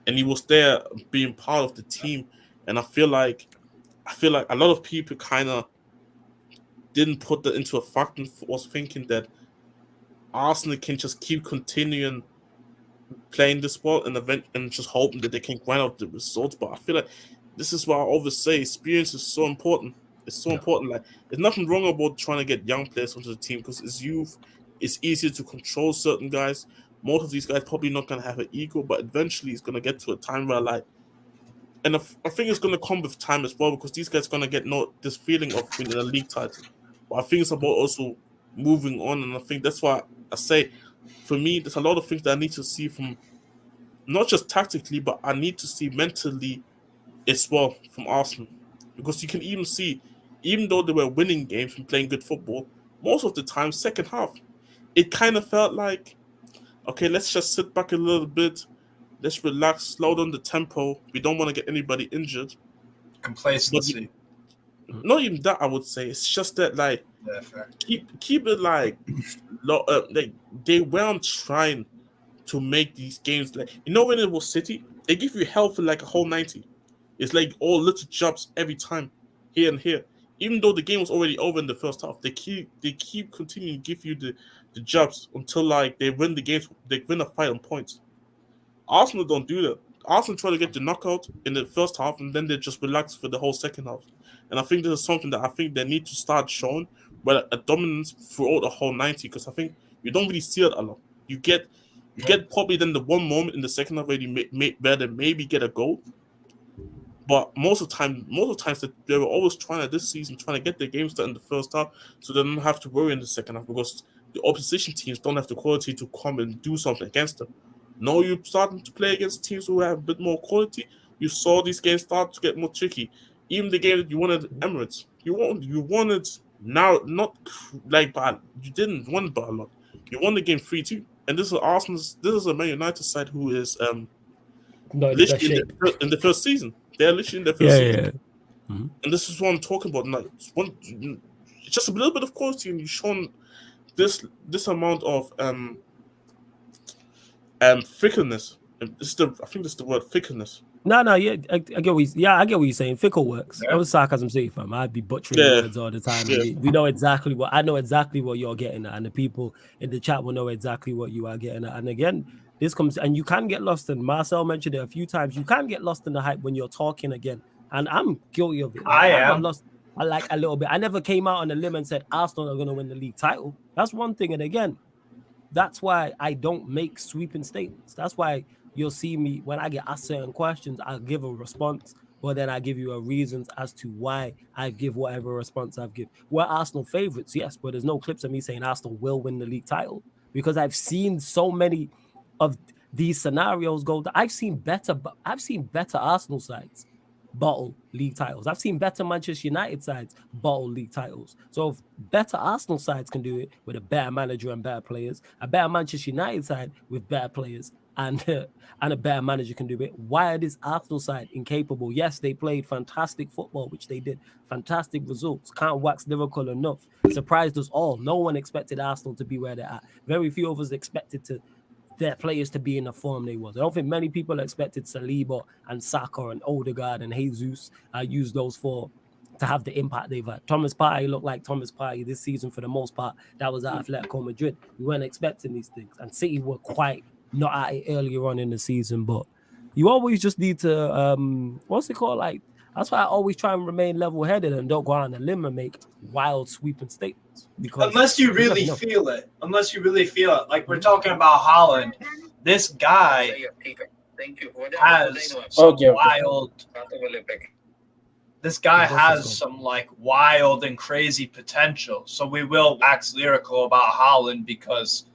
and he was there being part of the team. And I feel like a lot of people kind of didn't put that into effect and was thinking that Arsenal can just keep continuing playing this sport and just hoping that they can grind out the results. But I feel like this is why I always say experience is so important. It's so important. Like, there's nothing wrong about trying to get young players onto the team because it's youth. It's easier to control certain guys. Most of these guys probably not gonna have an ego, but eventually it's gonna get to a time where like, and I think it's gonna come with time as well because these guys are gonna get this feeling of winning a league title. But I think it's about also moving on, and I think that's why I say, for me, there's a lot of things that I need to see from not just tactically, but I need to see mentally as well from Arsenal. Because you can even see, even though they were winning games and playing good football, most of the time, second half, it kind of felt like, okay, let's just sit back a little bit, let's relax, slow down the tempo. We don't want to get anybody injured. Complacency. Not even that, I would say. It's just that, like, keep it like, they weren't trying to make these games like, you know, when it was City, they give you hell for like a whole 90. It's like all little jobs every time, here and here. Even though the game was already over in the first half, they keep continuing to give you the jobs until like they win the games, they win a fight on points. Arsenal don't do that. Arsenal try to get the knockout in the first half, and then they just relax for the whole second half. And I think this is something that I think they need to start showing, but a dominance throughout the whole 90, because I think you don't really see it a lot. You get probably then the one moment in the second half where they maybe get a goal. But most of the times they were always trying to get their games done in the first half, so they don't have to worry in the second half because the opposition teams don't have the quality to come and do something against them. Now you're starting to play against teams who have a bit more quality. You saw these games start to get more tricky. Even the game that you won at Emirates, you won it now, not like bad. You didn't win by a lot. You won the game 3-2. And this is a Man United side who is literally in the first season. They're literally in the first season. Yeah. Mm-hmm. And this is what I'm talking about. Like, it's just a little bit of quality, and you've shown this amount of fickleness. I think this is the word, fickleness. No, yeah, I get what you're saying. Fickle works. I was Sarcasm City fam. I'd be butchering words all the time. Yeah. We know exactly what you're getting at, and the people in the chat will know exactly what you are getting at. And again, this comes, and you can get lost in. Marcel mentioned it a few times. You can get lost in the hype when you're talking again, and I'm guilty of it. I am lost. I like a little bit. I never came out on a limb and said Arsenal are going to win the league title. That's one thing, and again, that's why I don't make sweeping statements. That's why you'll see me when I get asked certain questions, I'll give a response, but then I give you a reasons as to why I give whatever response I've given. We're Arsenal favorites, yes, but there's no clips of me saying Arsenal will win the league title because I've seen so many of these scenarios go. I've seen better Arsenal sides bottle league titles. I've seen better Manchester United sides bottle league titles. So if better Arsenal sides can do it with a better manager and better players, a better Manchester United side with better players and a better manager can do it, why are this Arsenal side incapable? Yes, they played fantastic football, which they did. Fantastic results. Can't wax lyrical enough. Surprised us all. No one expected Arsenal to be where they're at. Very few of us expected their players to be in the form they was. I don't think many people expected Saliba and Saka and Odegaard and Jesus use those four to have the impact they've had. Thomas Partey looked like Thomas Partey this season for the most part. That was at Atletico Madrid. We weren't expecting these things. And City were quite not at it earlier on in the season. But you always just need to, what's it called? Like, that's why I always try and remain level-headed and don't go out on a limb and make wild sweeping statements. Because unless you really feel it. Like we're talking about Haaland, this guy has some wild. This guy has some like wild and crazy potential. So we will wax lyrical about Haaland because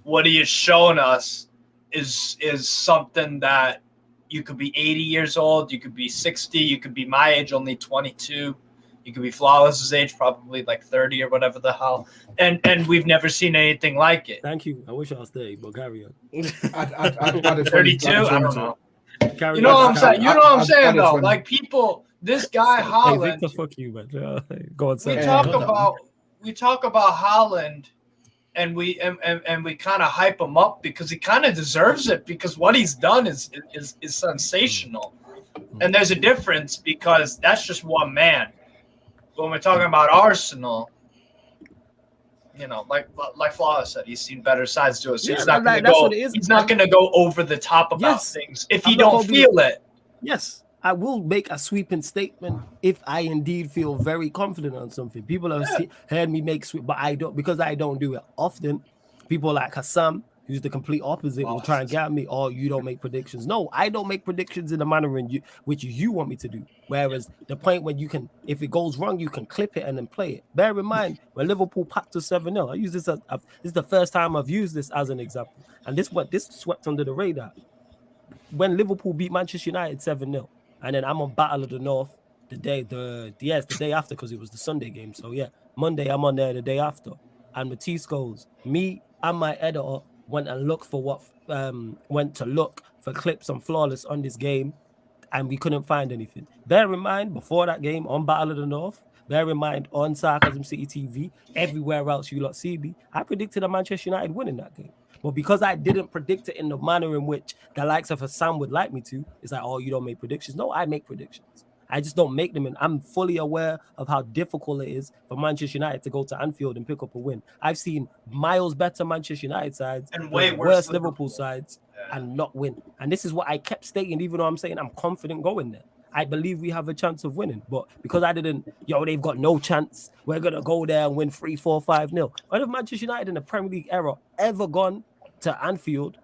what he has shown us is something that you could be 80 years old, you could be 60, you could be my age, only 22. You could be Flawless's age, probably like 30 or whatever the hell. And we've never seen anything like it. Thank you. I wish I was 30, but carry on. I'd 32? I don't know. You know what I'm saying? You know what I'm saying, though? Like, people this guy Hey, Haaland. Victor, fuck you, man. Go on, We say. talk about Haaland, and we kind of hype him up because he kind of deserves it because what he's done is sensational. And there's a difference because that's just one man. When we're talking about Arsenal, you know, like Flawless said, he's seen better sides to us. Yeah, He's not going to that's go. what it is. He's not going to go over the top about Yes. things if I'm he not don't gonna be- feel it. Yes, I will make a sweeping statement if I indeed feel very confident on something. People have heard me make sweep, but I don't, because I don't do it often. People like Hassan, who's the complete opposite, will try and get at me. Oh, you don't make predictions. No, I don't make predictions in the manner in which you want me to do. Whereas the point when you can, if it goes wrong, you can clip it and then play it. Bear in mind, when Liverpool packed us 7-0, I use this as this is the first time I've used this as an example, and this swept under the radar. When Liverpool beat Manchester United 7-0, and then I'm on Battle of the North the day after, because it was the Sunday game. So yeah, Monday I'm on there the day after, and Matisse goes, me and my editor went to look for clips on Flawless on this game, and we couldn't find anything. Bear in mind, before that game on Battle of the North, bear in mind on Sarcasm City TV, everywhere else you lot see me, I predicted a Manchester United winning that game. But because I didn't predict it in the manner in which the likes of Hassan would like me to, it's like, oh, you don't make predictions. No, I make predictions. I just don't make them, and I'm fully aware of how difficult it is for Manchester United to go to Anfield and pick up a win. I've seen miles better Manchester United sides And way worse worse Liverpool sides and not win. And this is what I kept stating, even though I'm saying I'm confident going there. I believe we have a chance of winning, but because I didn't, they've got no chance. We're gonna go there and win 3-4, 5-0. When have Manchester United in the Premier League era ever gone to Anfield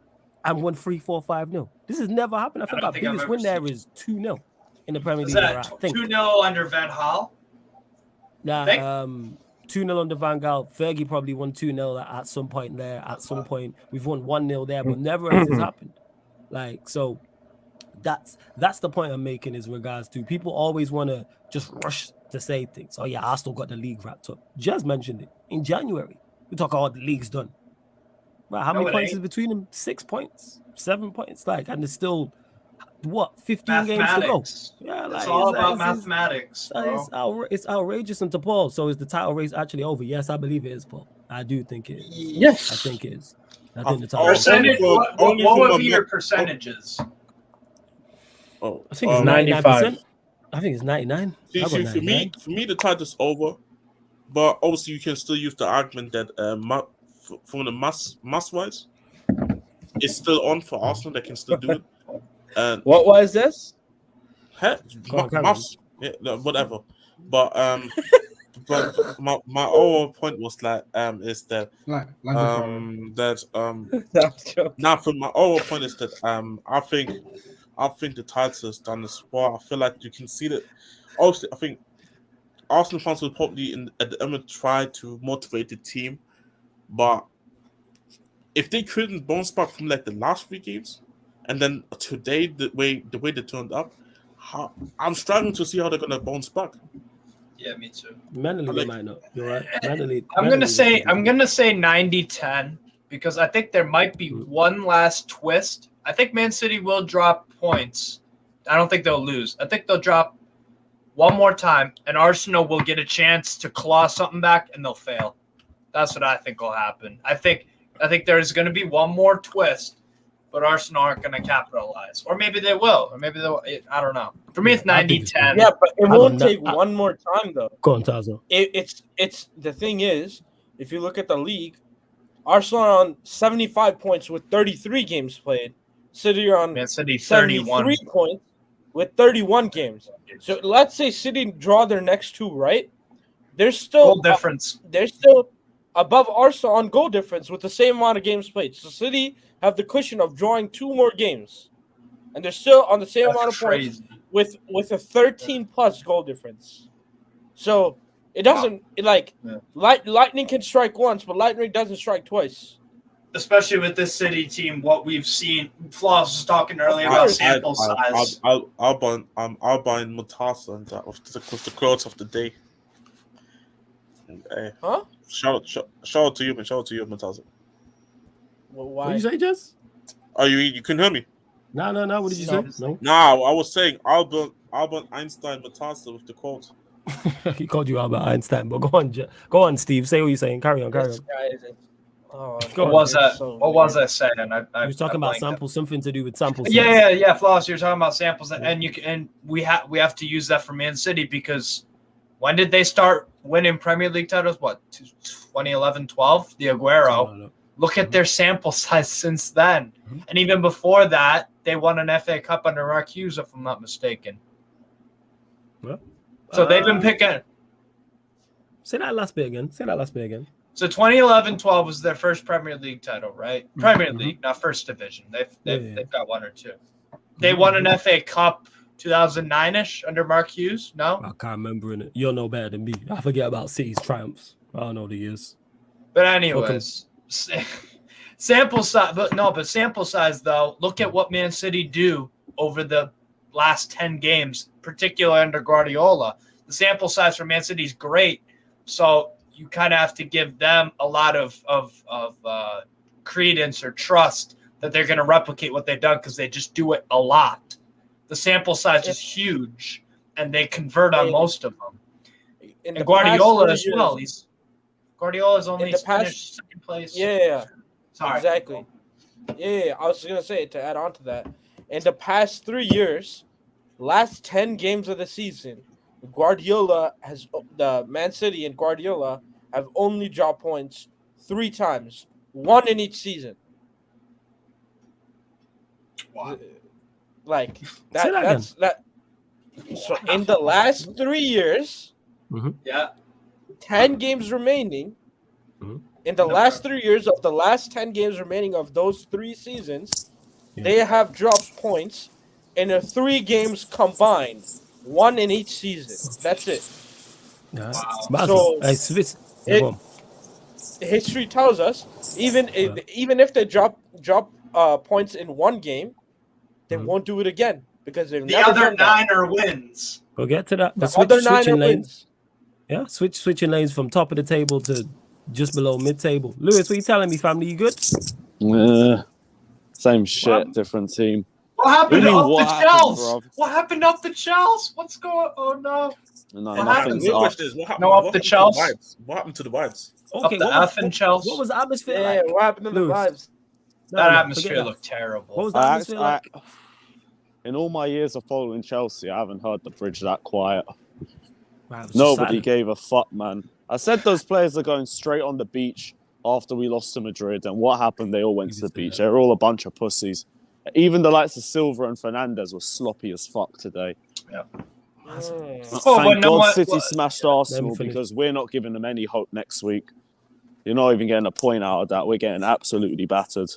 and won 3-4, 5-0? This has never happened. I think our biggest win there is 2-0 in the Premier League era. 2-0 under Van Gaal? Nah, 2-0 under Van Gaal. Fergie probably won 2-0 at some point there. At some point, we've won 1-0 there, but never has this happened. Like, so that's the point I'm making is regards to people always want to just rush to say things. Oh yeah, Arsenal got the league wrapped up. Just mentioned it in January. We talk about the league's done. Right, how many points is between them? 6 points, 7 points, like, and there's still 15 games to go. Yeah, like, it's all about mathematics. It's outrageous. And to Paul, so is the title race actually over? Yes, I believe it is, Paul. I do think it is. Yes, I think it is. I think the title percentage. What would be your percentages? I think it's 99%. I think it's 99. See, for me, the title's over. But obviously, you can still use the argument that from the mass wise, it's still on for Arsenal. They can still do it. And what was this? Mass, yeah, whatever. But but my overall point was that is that now from my overall point is that I think the title is done as well. I feel like you can see that. Obviously, I think Arsenal fans will probably at the end try to motivate the team, but if they couldn't bounce back from like the last 3 games, and then today the way they turned up, I'm struggling to see how they're gonna bounce back. Yeah, me too. Mentally, they might not. You're right. Mentally, I'm gonna say 90-10 because I think there might be one last twist. I think Man City will drop points. I don't think they'll lose. I think they'll drop one more time, and Arsenal will get a chance to claw something back, and they'll fail. That's what I think will happen. I think there's going to be one more twist, but Arsenal aren't going to capitalize. Or maybe they will. Or maybe they'll. I don't know. For me, it's 90-10. Yeah, but it won't take one more time, though. Go on, Tazo. It's the thing is, if you look at the league, Arsenal are on 75 points with 33 games played. City are on Man City 73 points with 31 games. So let's say City draw their next 2, right? There's still goal difference. They're still above Arsenal on goal difference with the same amount of games played. So City have the cushion of drawing 2 more games, and they're still on the same amount of points with a 13+ goal difference. So it doesn't Lightning can strike once, but Lightning doesn't strike twice. Especially with this City team, what we've seen. Floss was talking earlier about sample size. I'll buy Mutasa and that was the quote of the day. Huh? Shout out to you, man. Shout out to you, Mutasa. Well, why? What did you say, Jess? Oh, you couldn't hear me? No. What did you say? No. I was saying I'll buy Albert Einstein Matassa with the quote. He called you Albert Einstein, but go on, Steve. Say what you're saying. Carry on. This guy is. Oh, Go What on. was you're that? so What was weird. I saying? I You was talking about blanked out. samples, something to do with samples. Yeah, Floss. You're talking about samples, and we have to use that for Man City because when did they start winning Premier League titles? What, 2011-12? The Aguero. Look at their sample size since then, and even before that, they won an FA Cup under Mark Hughes, if I'm not mistaken. Well, So they've been picking. Say that last bit again. So 2011-12 was their first Premier League title, right? Premier League, not First Division. They've got one or two. They won an FA Cup 2009-ish under Mark Hughes. No, I can't remember it. You'll know better than me. I forget about City's triumphs. I don't know the years. but anyways, sample size. But sample size though. Look at what Man City do over the last 10 games, particularly under Guardiola. The sample size for Man City is great, so you kind of have to give them a lot of credence or trust that they're going to replicate what they've done because they just do it a lot. The sample size is huge, and they convert on most of them. And Guardiola as well. Guardiola's only finished second place. Yeah, Sorry. exactly. Yeah, I was going to say, to add on to that, in the past 3 years, last 10 games of the season, the Man City and Guardiola have only dropped points 3 times, one in each season. Wow. Like Say that that's that. So in the last 3 years, Yeah. 10 games remaining. In the last 3 years of the last 10 games remaining of those 3 seasons, they have dropped points in the 3 games combined, one in each season. That's it. Yeah. So history tells us even if they drop points in one game, they won't do it again because they've The never other done that. 9 are wins. We'll get to that. The But other 9 are switching lanes. wins. Yeah, switching lanes from top of the table to just below mid-table. Lewis, what you telling me, family? You good? Same shit, different team. What happened What do you up mean, the what happened, shells? bruv? What happened up the shells? What's going? Oh no! No, What nothing's happened? up. No, up the shells. What happened to the vibes? Okay, Up the effing shells. What was the atmosphere Yeah, like? what happened to the Lewis. vibes? That No, atmosphere forget that. looked terrible. What was the atmosphere like? In all my years of following Chelsea, I haven't heard the bridge that quiet. Wow, it was just Nobody silent. gave a fuck, man. I said those players are going straight on the beach after we lost to Madrid, and what happened? They all went to the beach. They were all a bunch of pussies. Even the likes of Silva and Fernandez were sloppy as fuck today. Yeah. Thank God City smashed Arsenal Let me finish. because we're not giving them any hope next week. You're not even getting a point out of that. We're getting absolutely battered.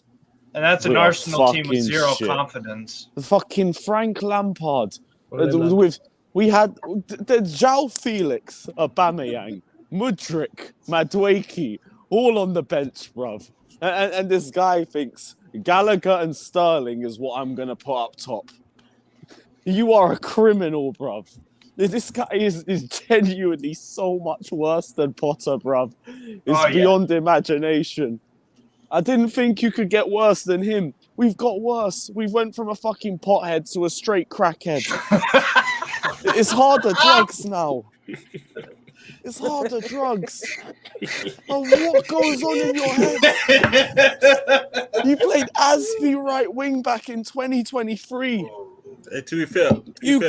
And that's an We are Arsenal team with fucking zero shit. confidence. The fucking Frank Lampard. What are they, man? We had the João Felix, Aubameyang, Mudryk, Madueke, all on the bench, bruv. And this guy thinks Gallagher and Sterling is what I'm going to put up top. You are a criminal, bruv. This guy is genuinely so much worse than Potter, bruv. It's beyond imagination. I didn't think you could get worse than him. We've got worse. We went from a fucking pothead to a straight crackhead. It's harder drugs now. It's harder drugs. Oh, what goes on in your head? You played Aspi right wing back in 2023. To be fair,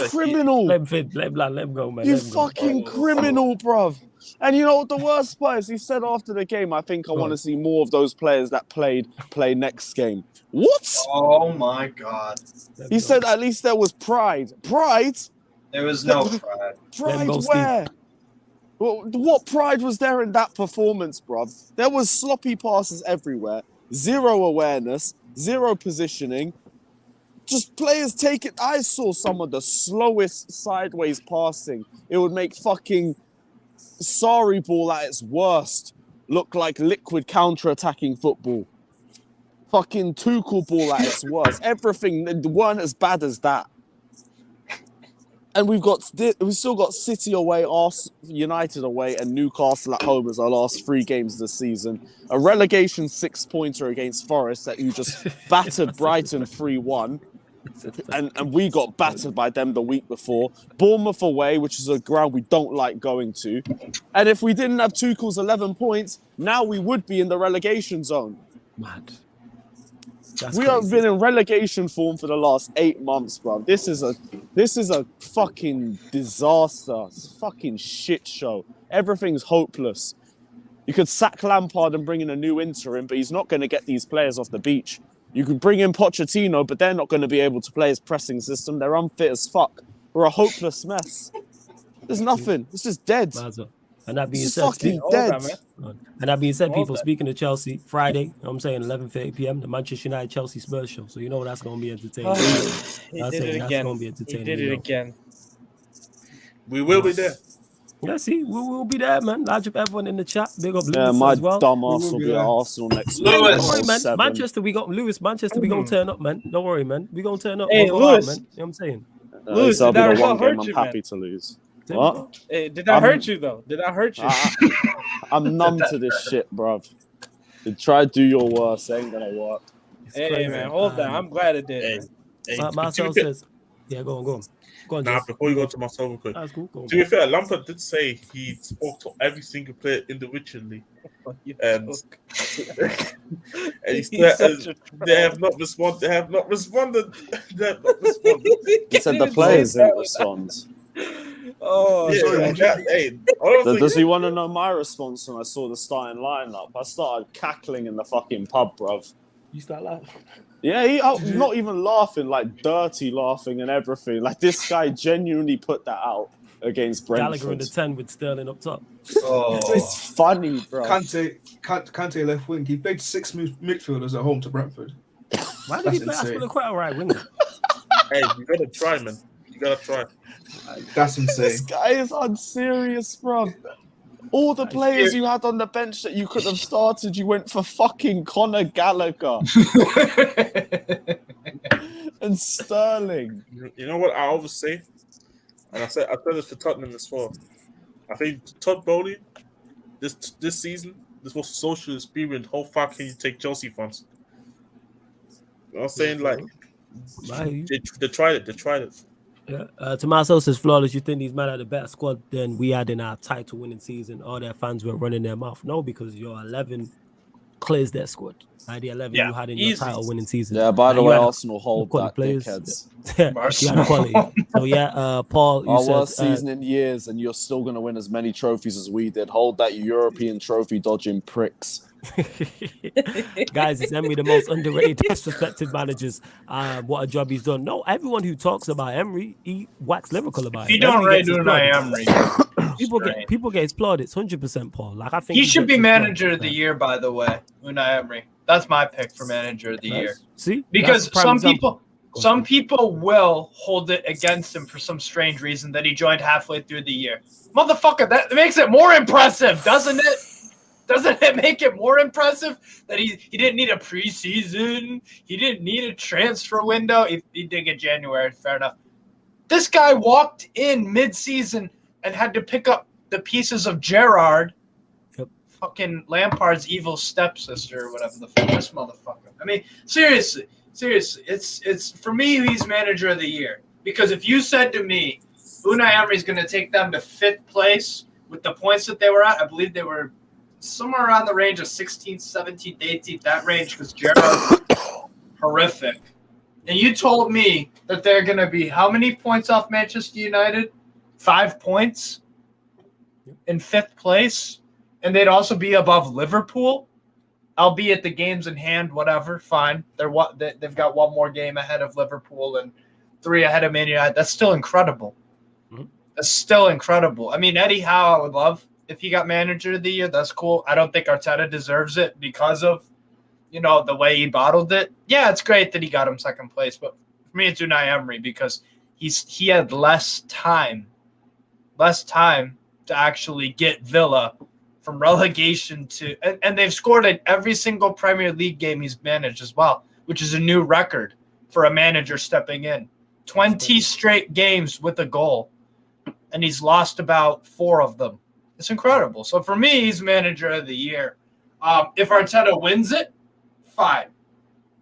Criminal. Let him go, man. You Let him go. fucking criminal, bruv. And you know what the worst part is? He said after the game, I think I want to see more of those players that play next game. What? Oh my God! He said at least there was pride. Pride? There was no pride. Pride go, where? What pride was there in that performance, bruv? There was sloppy passes everywhere. Zero awareness. Zero positioning. Just players take it. I saw some of the slowest sideways passing. It would make fucking Sarri ball at its worst look like liquid counter-attacking football. Fucking Tuchel ball at its worst. Everything weren't as bad as that. And we've still got City away, United away, and Newcastle at home as our last 3 games this season. A relegation 6-pointer against Forest that you just battered Brighton 3-1. and we got battered by them the week before. Bournemouth away, which is a ground we don't like going to. And if we didn't have Tuchel's 11 points, now we would be in the relegation zone. Mad. We have been in relegation form for the last 8 months, bro. This is a fucking disaster. It's a fucking shit show. Everything's hopeless. You could sack Lampard and bring in a new interim, but he's not going to get these players off the beach. You could bring in Pochettino, but they're not going to be able to play his pressing system. They're unfit as fuck. We're a hopeless mess. There's nothing. It's just dead. And that being It's said, fucking dead. and that being said, people, speaking of Chelsea, Friday, you know what I'm saying, 11:30 p.m., the Manchester United Chelsea Spurs show. So you know that's going to be entertaining. He did it again. Going to be entertaining. He did it again. We will be there. Yeah, see, we'll be there, man. Large up everyone in the chat. Big up Lewis Yeah, my as well. dumb ass will be at Arsenal next week. Lewis. Don't worry, man. 7. Manchester, we got Lewis. Manchester, we gonna turn up, man. Don't worry, man. We gonna turn up. Hey, We'll go out, Lewis. man. You know what I'm saying? Lewis, That'll did be that the one hurt game I'm you, happy man? to lose. What? Hey, did that hurt you, though? Did that hurt you? I'm numb to this shit, bruv. You try to do your worst, ain't gonna work. It's Hey, crazy. man, hold on. I'm glad it did. Marcel says, "Yeah, go on." Nah, Jess. before you go to myself, real quick. That's cool. Go on. To be fair, Lampard did say he spoke to every single player individually, and he said they have not responded. They have not responded. He said the players didn't respond. Oh, Does he want to know my response when I saw the starting lineup? I started cackling in the fucking pub, bruv. You start laughing. Yeah, not even laughing, like dirty laughing and everything. Like this guy genuinely put that out against Brentford. Gallagher in the 10 with Sterling up top. It's funny, bro. Kante left wing. He played 6 midfielders at home to Brentford. Why did he play That's Aston insane. quite a right winger? Hey, you gotta try, man. You gotta try. That's This insane. guy is unserious, bro. All the players you had on the bench that you could have started, you went for fucking Conor Gallagher and Sterling. You know what I always say, and I said this for Tottenham as well. I think Todd Bowley, this season, this was a social experience. How far can you take Chelsea fans? You know what I'm saying? Like, they tried it. They tried it. Yeah. Tomaso says, flawless, you think these men are the better squad than we had in our title winning season? All their fans were running their mouth. No, because your 11 clears their squad. The 11 you had in your title winning season. Yeah, by the you way, had Arsenal hold that, dickheads. You had quality. So yeah, Paul, you Our said, worst season in years, and you're still going to win as many trophies as we did. Hold that, you European trophy dodging pricks. Guys, is Emery the most underrated, disrespected managers? What a job he's done. No, everyone who talks about Emery, he wax lyrical about it. If you don't rate Unai Emery, people get exploded. It's 100% Paul. Like I think he should be manager of the year. By the way, Unai Emery. That's my pick for manager of the year. See, because some people will hold it against him for some strange reason that he joined halfway through the year. Motherfucker, that makes it more impressive, doesn't it? Doesn't it make it more impressive that he didn't need a preseason? He didn't need a transfer window. He did get January, fair enough. This guy walked in mid-season and had to pick up the pieces of Gerrard, fucking Lampard's evil stepsister or whatever the fuck. This motherfucker. I mean, seriously. It's for me, he's manager of the year. Because if you said to me, Unai Emery's going to take them to 5th place with the points that they were at, I believe they were somewhere around the range of 16th, 17th, 18th, that range, because Gerrard was horrific. And you told me that they're going to be how many points off Manchester United? 5 points in 5th place. And they'd also be above Liverpool, albeit the games in hand, whatever, fine. They've got 1 more game ahead of Liverpool and 3 ahead of Man United. That's still incredible. Mm-hmm. That's still incredible. I mean, Eddie Howe, I would love if he got manager of the year. That's cool. I don't think Arteta deserves it because of, the way he bottled it. Yeah, it's great that he got him 2nd place, but for me, it's Unai Emery because he had less time to actually get Villa from relegation to and they've scored in every single Premier League game he's managed as well, which is a new record for a manager stepping in. 20 straight games with a goal, and he's lost about 4 of them. It's incredible. So for me, he's manager of the year. If Arteta wins it, fine.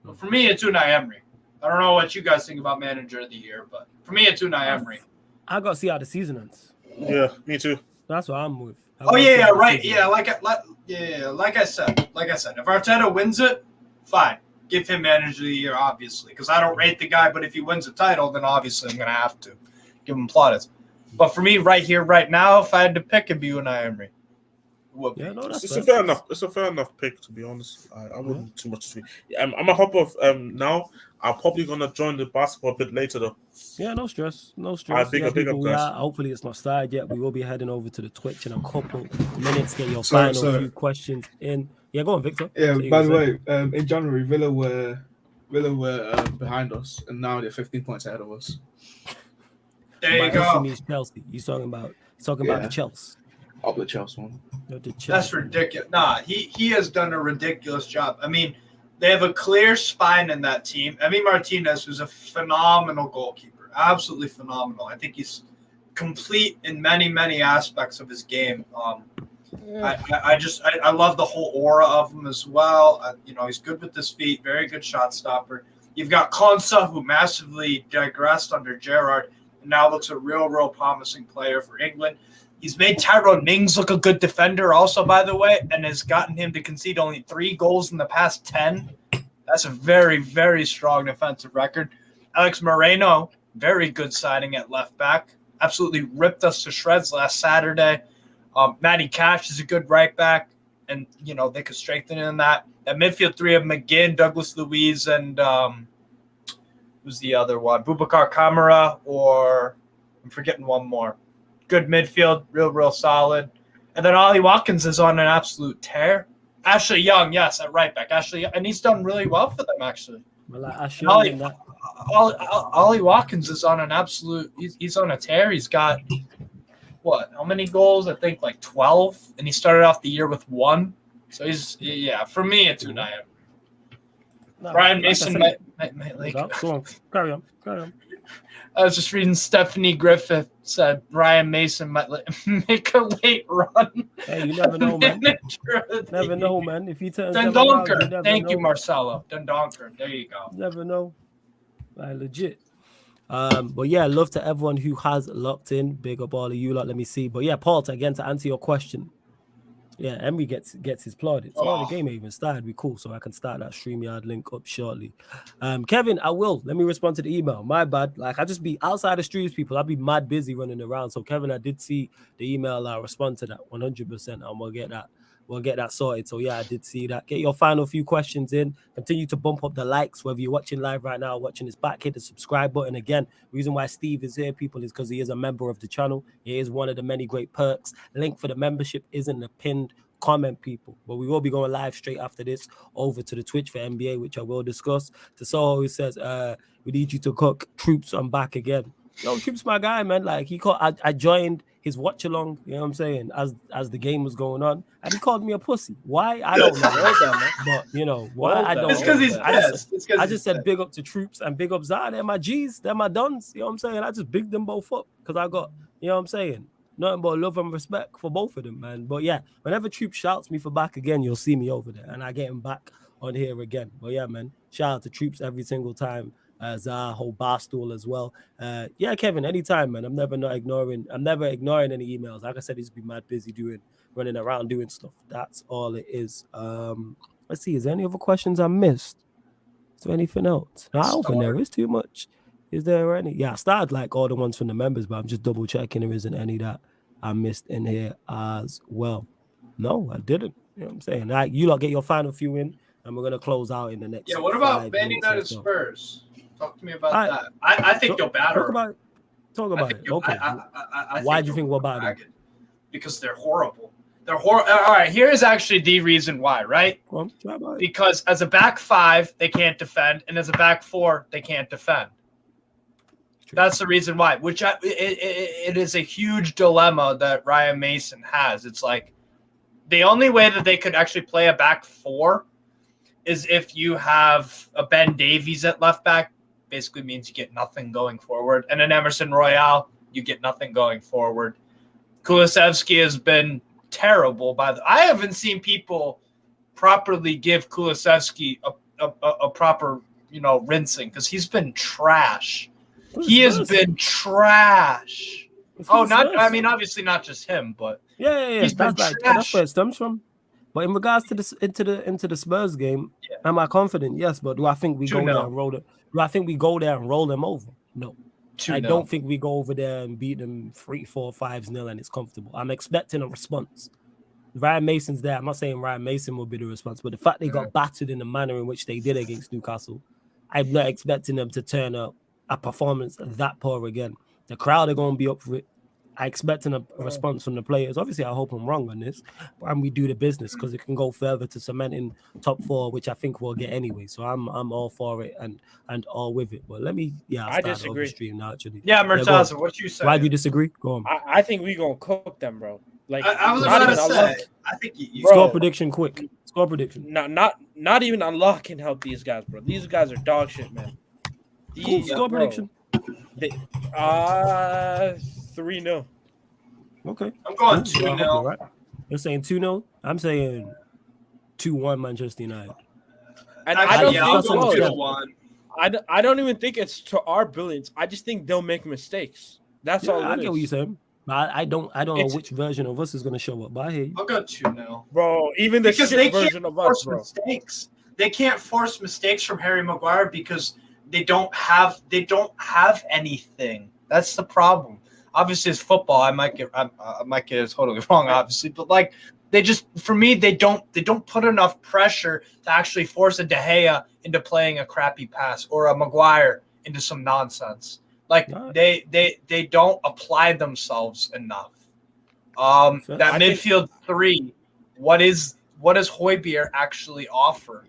But for me, it's Unai Emery. I don't know what you guys think about manager of the year, but for me, it's Unai Emery. I got to see how the season ends. Yeah, me too. That's what I'm with. Oh yeah, right. Yeah, like I said, if Arteta wins it, fine. Give him manager of the year, obviously, because I don't rate the guy. But if he wins a title, then obviously I'm gonna have to give him plaudits. But for me, right here, right now, if I had to pick, it'd be Unai Emery. Yeah, no, that's It's a fair enough pick, to be honest. I wouldn't too much see. I'm a hop off now. I'm probably gonna join the basketball a bit later though. Yeah, no stress. Big up, guys. Hopefully it's not started yet. We will be heading over to the Twitch in a couple minutes. Get your final few questions in. Yeah, go on, Victor. Yeah, by the way, in January, Villa were behind us, and now they're 15 points ahead of us. There you go. Chelsea. He's talking about the Chelsea. Up the Chelsea one. That's ridiculous. Nah, he has done a ridiculous job. I mean, they have a clear spine in that team. Emi Martinez was a phenomenal goalkeeper, absolutely phenomenal. I think he's complete in many, many aspects of his game. I love the whole aura of him as well. He's good with his feet, very good shot stopper. You've got Konsa, who massively digressed under Gerrard, and now looks a real promising player for England. He's made Tyrone Mings look a good defender also, by the way, and has gotten him to concede only 3 goals in the past 10. That's a very, very strong defensive record. Alex Moreno, very good signing at left back. Absolutely ripped us to shreds last Saturday. Matty Cash is a good right back, and, they could strengthen in that. At midfield 3 of McGinn, Douglas Luiz, and who's the other one? Boubacar Kamara, or I'm forgetting one more. Good midfield, real solid. And then Ollie Watkins is on an absolute tear. Ashley Young, yes, at right back. And he's done really well for them, actually. Ollie Watkins is on an absolute – he's on a tear. He's got, how many goals? I think like 12. And he started off the year with 1. So for me, it's Unai Emery. Brian Mason might like – Go on. Carry on. I was just reading Stephanie Griffith said Ryan Mason might make a late run. Hey, you never know, man. Never know, man. If he turns Dundonker. Thank you, Marcelo. Dundonker. There you go. Never know. Legit. But yeah, love to everyone who has locked in. Big up all of you lot. Let me see. But yeah, Paul, again, to answer your question. Yeah, Emery gets his plaudits. The game ain't even started. We cool, so I can start that StreamYard link up shortly. Kevin, I will. Let me respond to the email. My bad. Like, I just be outside the streets, people. I'll be mad busy running around. So, Kevin, I did see the email. I'll respond to that 100%. And we'll get that sorted. So, yeah, I did see that. Get your final few questions in. Continue to bump up the likes, whether you're watching live right now or watching this back. Hit the subscribe button. Again, the reason why Steve is here, people, is because he is a member of the channel. It is one of the many great perks. Link for the membership is in the pinned comment, people. But we will be going live straight after this over to the Twitch for NBA, which I will discuss. To Soho, who says, we need you to cook. Troops, I'm back again. No, Troops, my guy, man. Like, I joined his watch along, you know what I'm saying, as the game was going on, and he called me a pussy. Why? I don't know. But why? I don't know. It's because he's pissed. I just said big up to Troops and big up Zah. They're my G's, they're my dons. You know what I'm saying? I just bigged them both up because I got, you know what I'm saying, nothing but love and respect for both of them, man. But yeah, whenever Troops shouts me for back again, you'll see me over there, and I get him back on here again. But yeah, man, shout out to Troops every single time. Zah, whole Barstool as well. Yeah, Kevin, anytime, man. I'm never ignoring any emails. Like I said, he's been mad busy running around doing stuff. That's all it is. Let's see. Is there any other questions I missed? Is there anything else? No, I don't think there is too much. Is there any? Yeah, I started like all the ones from the members, but I'm just double checking there isn't any that I missed in here as well. No, I didn't. You know what I'm saying? Like, you lot get your final few in, and we're gonna close out in the next. Yeah. What about Man United Spurs? Talk to me about that. I think you'll batter. Talk about it. Okay. Why do you think we'll batter? Because they're horrible. They're horrible. All right. Here's actually the reason why, right? Because as a back 5, they can't defend, and as a back 4, they can't defend. True. That's the reason why. It is a huge dilemma that Ryan Mason has. It's like the only way that they could actually play a back 4 is if you have a Ben Davies at left back. Basically means you get nothing going forward. And an Emerson Royale, you get nothing going forward. Kulusevski has been terrible. I haven't seen people properly give Kulusevski a proper rinsing because he's been trash. Who's He has Spurs? been trash. It's Oh, who's not. Spurs? I mean, obviously not just him, but Yeah. he's been That's trash. where it stems from. But in regards to this into the Spurs game, Yeah. am I confident? Yes, but do I think we go 2-0. there and roll it? Do I think we go there and roll them over? No. 2-0. I don't think we go over there and beat them 3-4-5-0 and it's comfortable. I'm expecting a response. Ryan Mason's there. I'm not saying Ryan Mason will be the response, but the fact they got battered in the manner in which they did against Newcastle, I'm not expecting them to turn up a performance that poor again. The crowd are going to be up for it. I expecting a response from the players. Obviously, I hope I'm wrong on this, and we do the business because it can go further to cementing top 4, which I think we'll get anyway. So I'm all for it and all with it. But I'll I start the disagree. other stream now. Actually, Yeah, go on. Murtaza, what you saying? Why do you disagree? Go on. I think we gonna cook them, bro. Like I was not about to even say. Allah, I think you Bro. Score prediction, quick. Score prediction. not even Allah can help these guys, bro. These guys are dog shit, man. Cool. Score prediction. 3-0. Okay. I'm going Cool. I hope 2-0. you're right. You're saying 2-0. I'm saying 2-1 Manchester United. And Actually, I I'll don't go think 2-1. I don't even think it's to our brilliance. I just think they'll make mistakes. That's all. I it get what you're is. saying. But I don't know It's- which version of us is going to show up. But I hear you. I'll go 2-0. Bro. Even the Because shit they version can't of us, force bro. mistakes. They can't force mistakes from Harry Maguire because they don't have anything. That's the problem. Obviously, it's football. I might get it totally wrong, obviously, but like they don't put enough pressure to actually force a De Gea into playing a crappy pass or a Maguire into some nonsense. Like they don't apply themselves enough. That I think- midfield three, what does Højbjerg actually offer?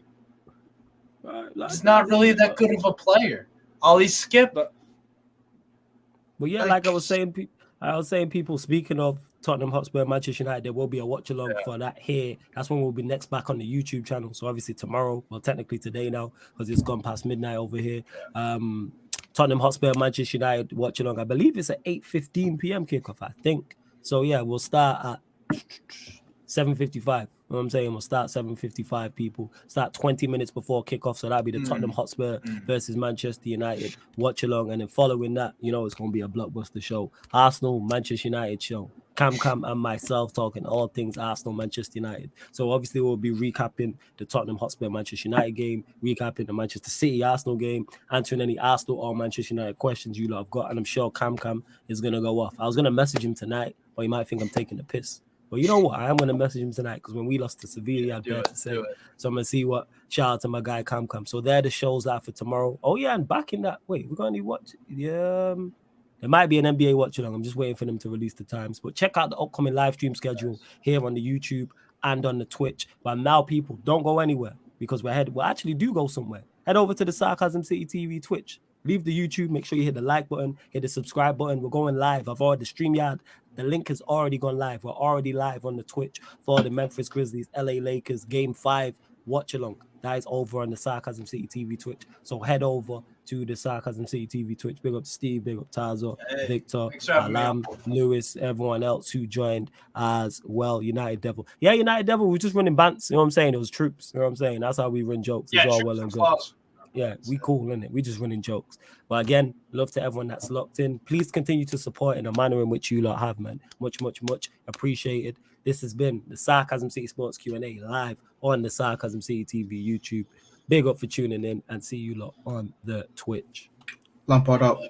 He's not really that good of a player. Ollie Skip. But yeah, like I was saying, people speaking of Tottenham Hotspur, Manchester United, there will be a watch along for that here. That's when we'll be next back on the YouTube channel. So obviously tomorrow, well, technically today now, because it's gone past midnight over here. Tottenham Hotspur, Manchester United watch along. I believe it's at 8:15 p.m. kickoff, I think. So yeah, we'll start at 7:55. You know what I'm saying? We'll start 7:55, people. Start 20 minutes before kickoff. So that'll be the Tottenham Hotspur versus Manchester United watch along. And then following that, it's going to be a blockbuster show. Arsenal, Manchester United show. Cam and myself talking all things Arsenal, Manchester United. So obviously we'll be recapping the Tottenham Hotspur Manchester United game, recapping the Manchester City Arsenal game, answering any Arsenal or Manchester United questions you lot have got. And I'm sure Cam is going to go off. I was going to message him tonight, but he might think I'm taking the piss. But you know what? I am going to message him tonight because when we lost to Sevilla, he had better to say. So I'm going to see what. Shout out to my guy Cam. So they're the shows that for tomorrow. Oh yeah, and back in that. Wait, we're going to watch. Yeah, there might be an NBA watch along. I'm just waiting for them to release the times. But check out the upcoming live stream schedule here on the YouTube and on the Twitch. But now, people, don't go anywhere because we'll actually do go somewhere. Head over to the Sarcasm City TV Twitch. Leave the YouTube. Make sure you hit the like button, hit the subscribe button. We're going live. I've already the StreamYard. The link has already gone live. We're already live on the Twitch for the Memphis Grizzlies, LA Lakers Game 5 watch along. That is over on the Sarcasm City TV Twitch. So head over to the Sarcasm City TV Twitch. Big up Steve, big up Tazo, Victor, Alam, Lewis, everyone else who joined as well. United Devil. Yeah, United Devil, we're just running bants. You know what I'm saying? It was troops. You know what I'm saying? That's how we run jokes. It's all well and good. Yeah, we cool, innit? We just running jokes. But again, love to everyone that's locked in. Please continue to support in the manner in which you lot have, man. Much, much, much appreciated. This has been the Sarcasm City Sports Q&A live on the Sarcasm City TV YouTube. Big up for tuning in and see you lot on the Twitch. Lampard up.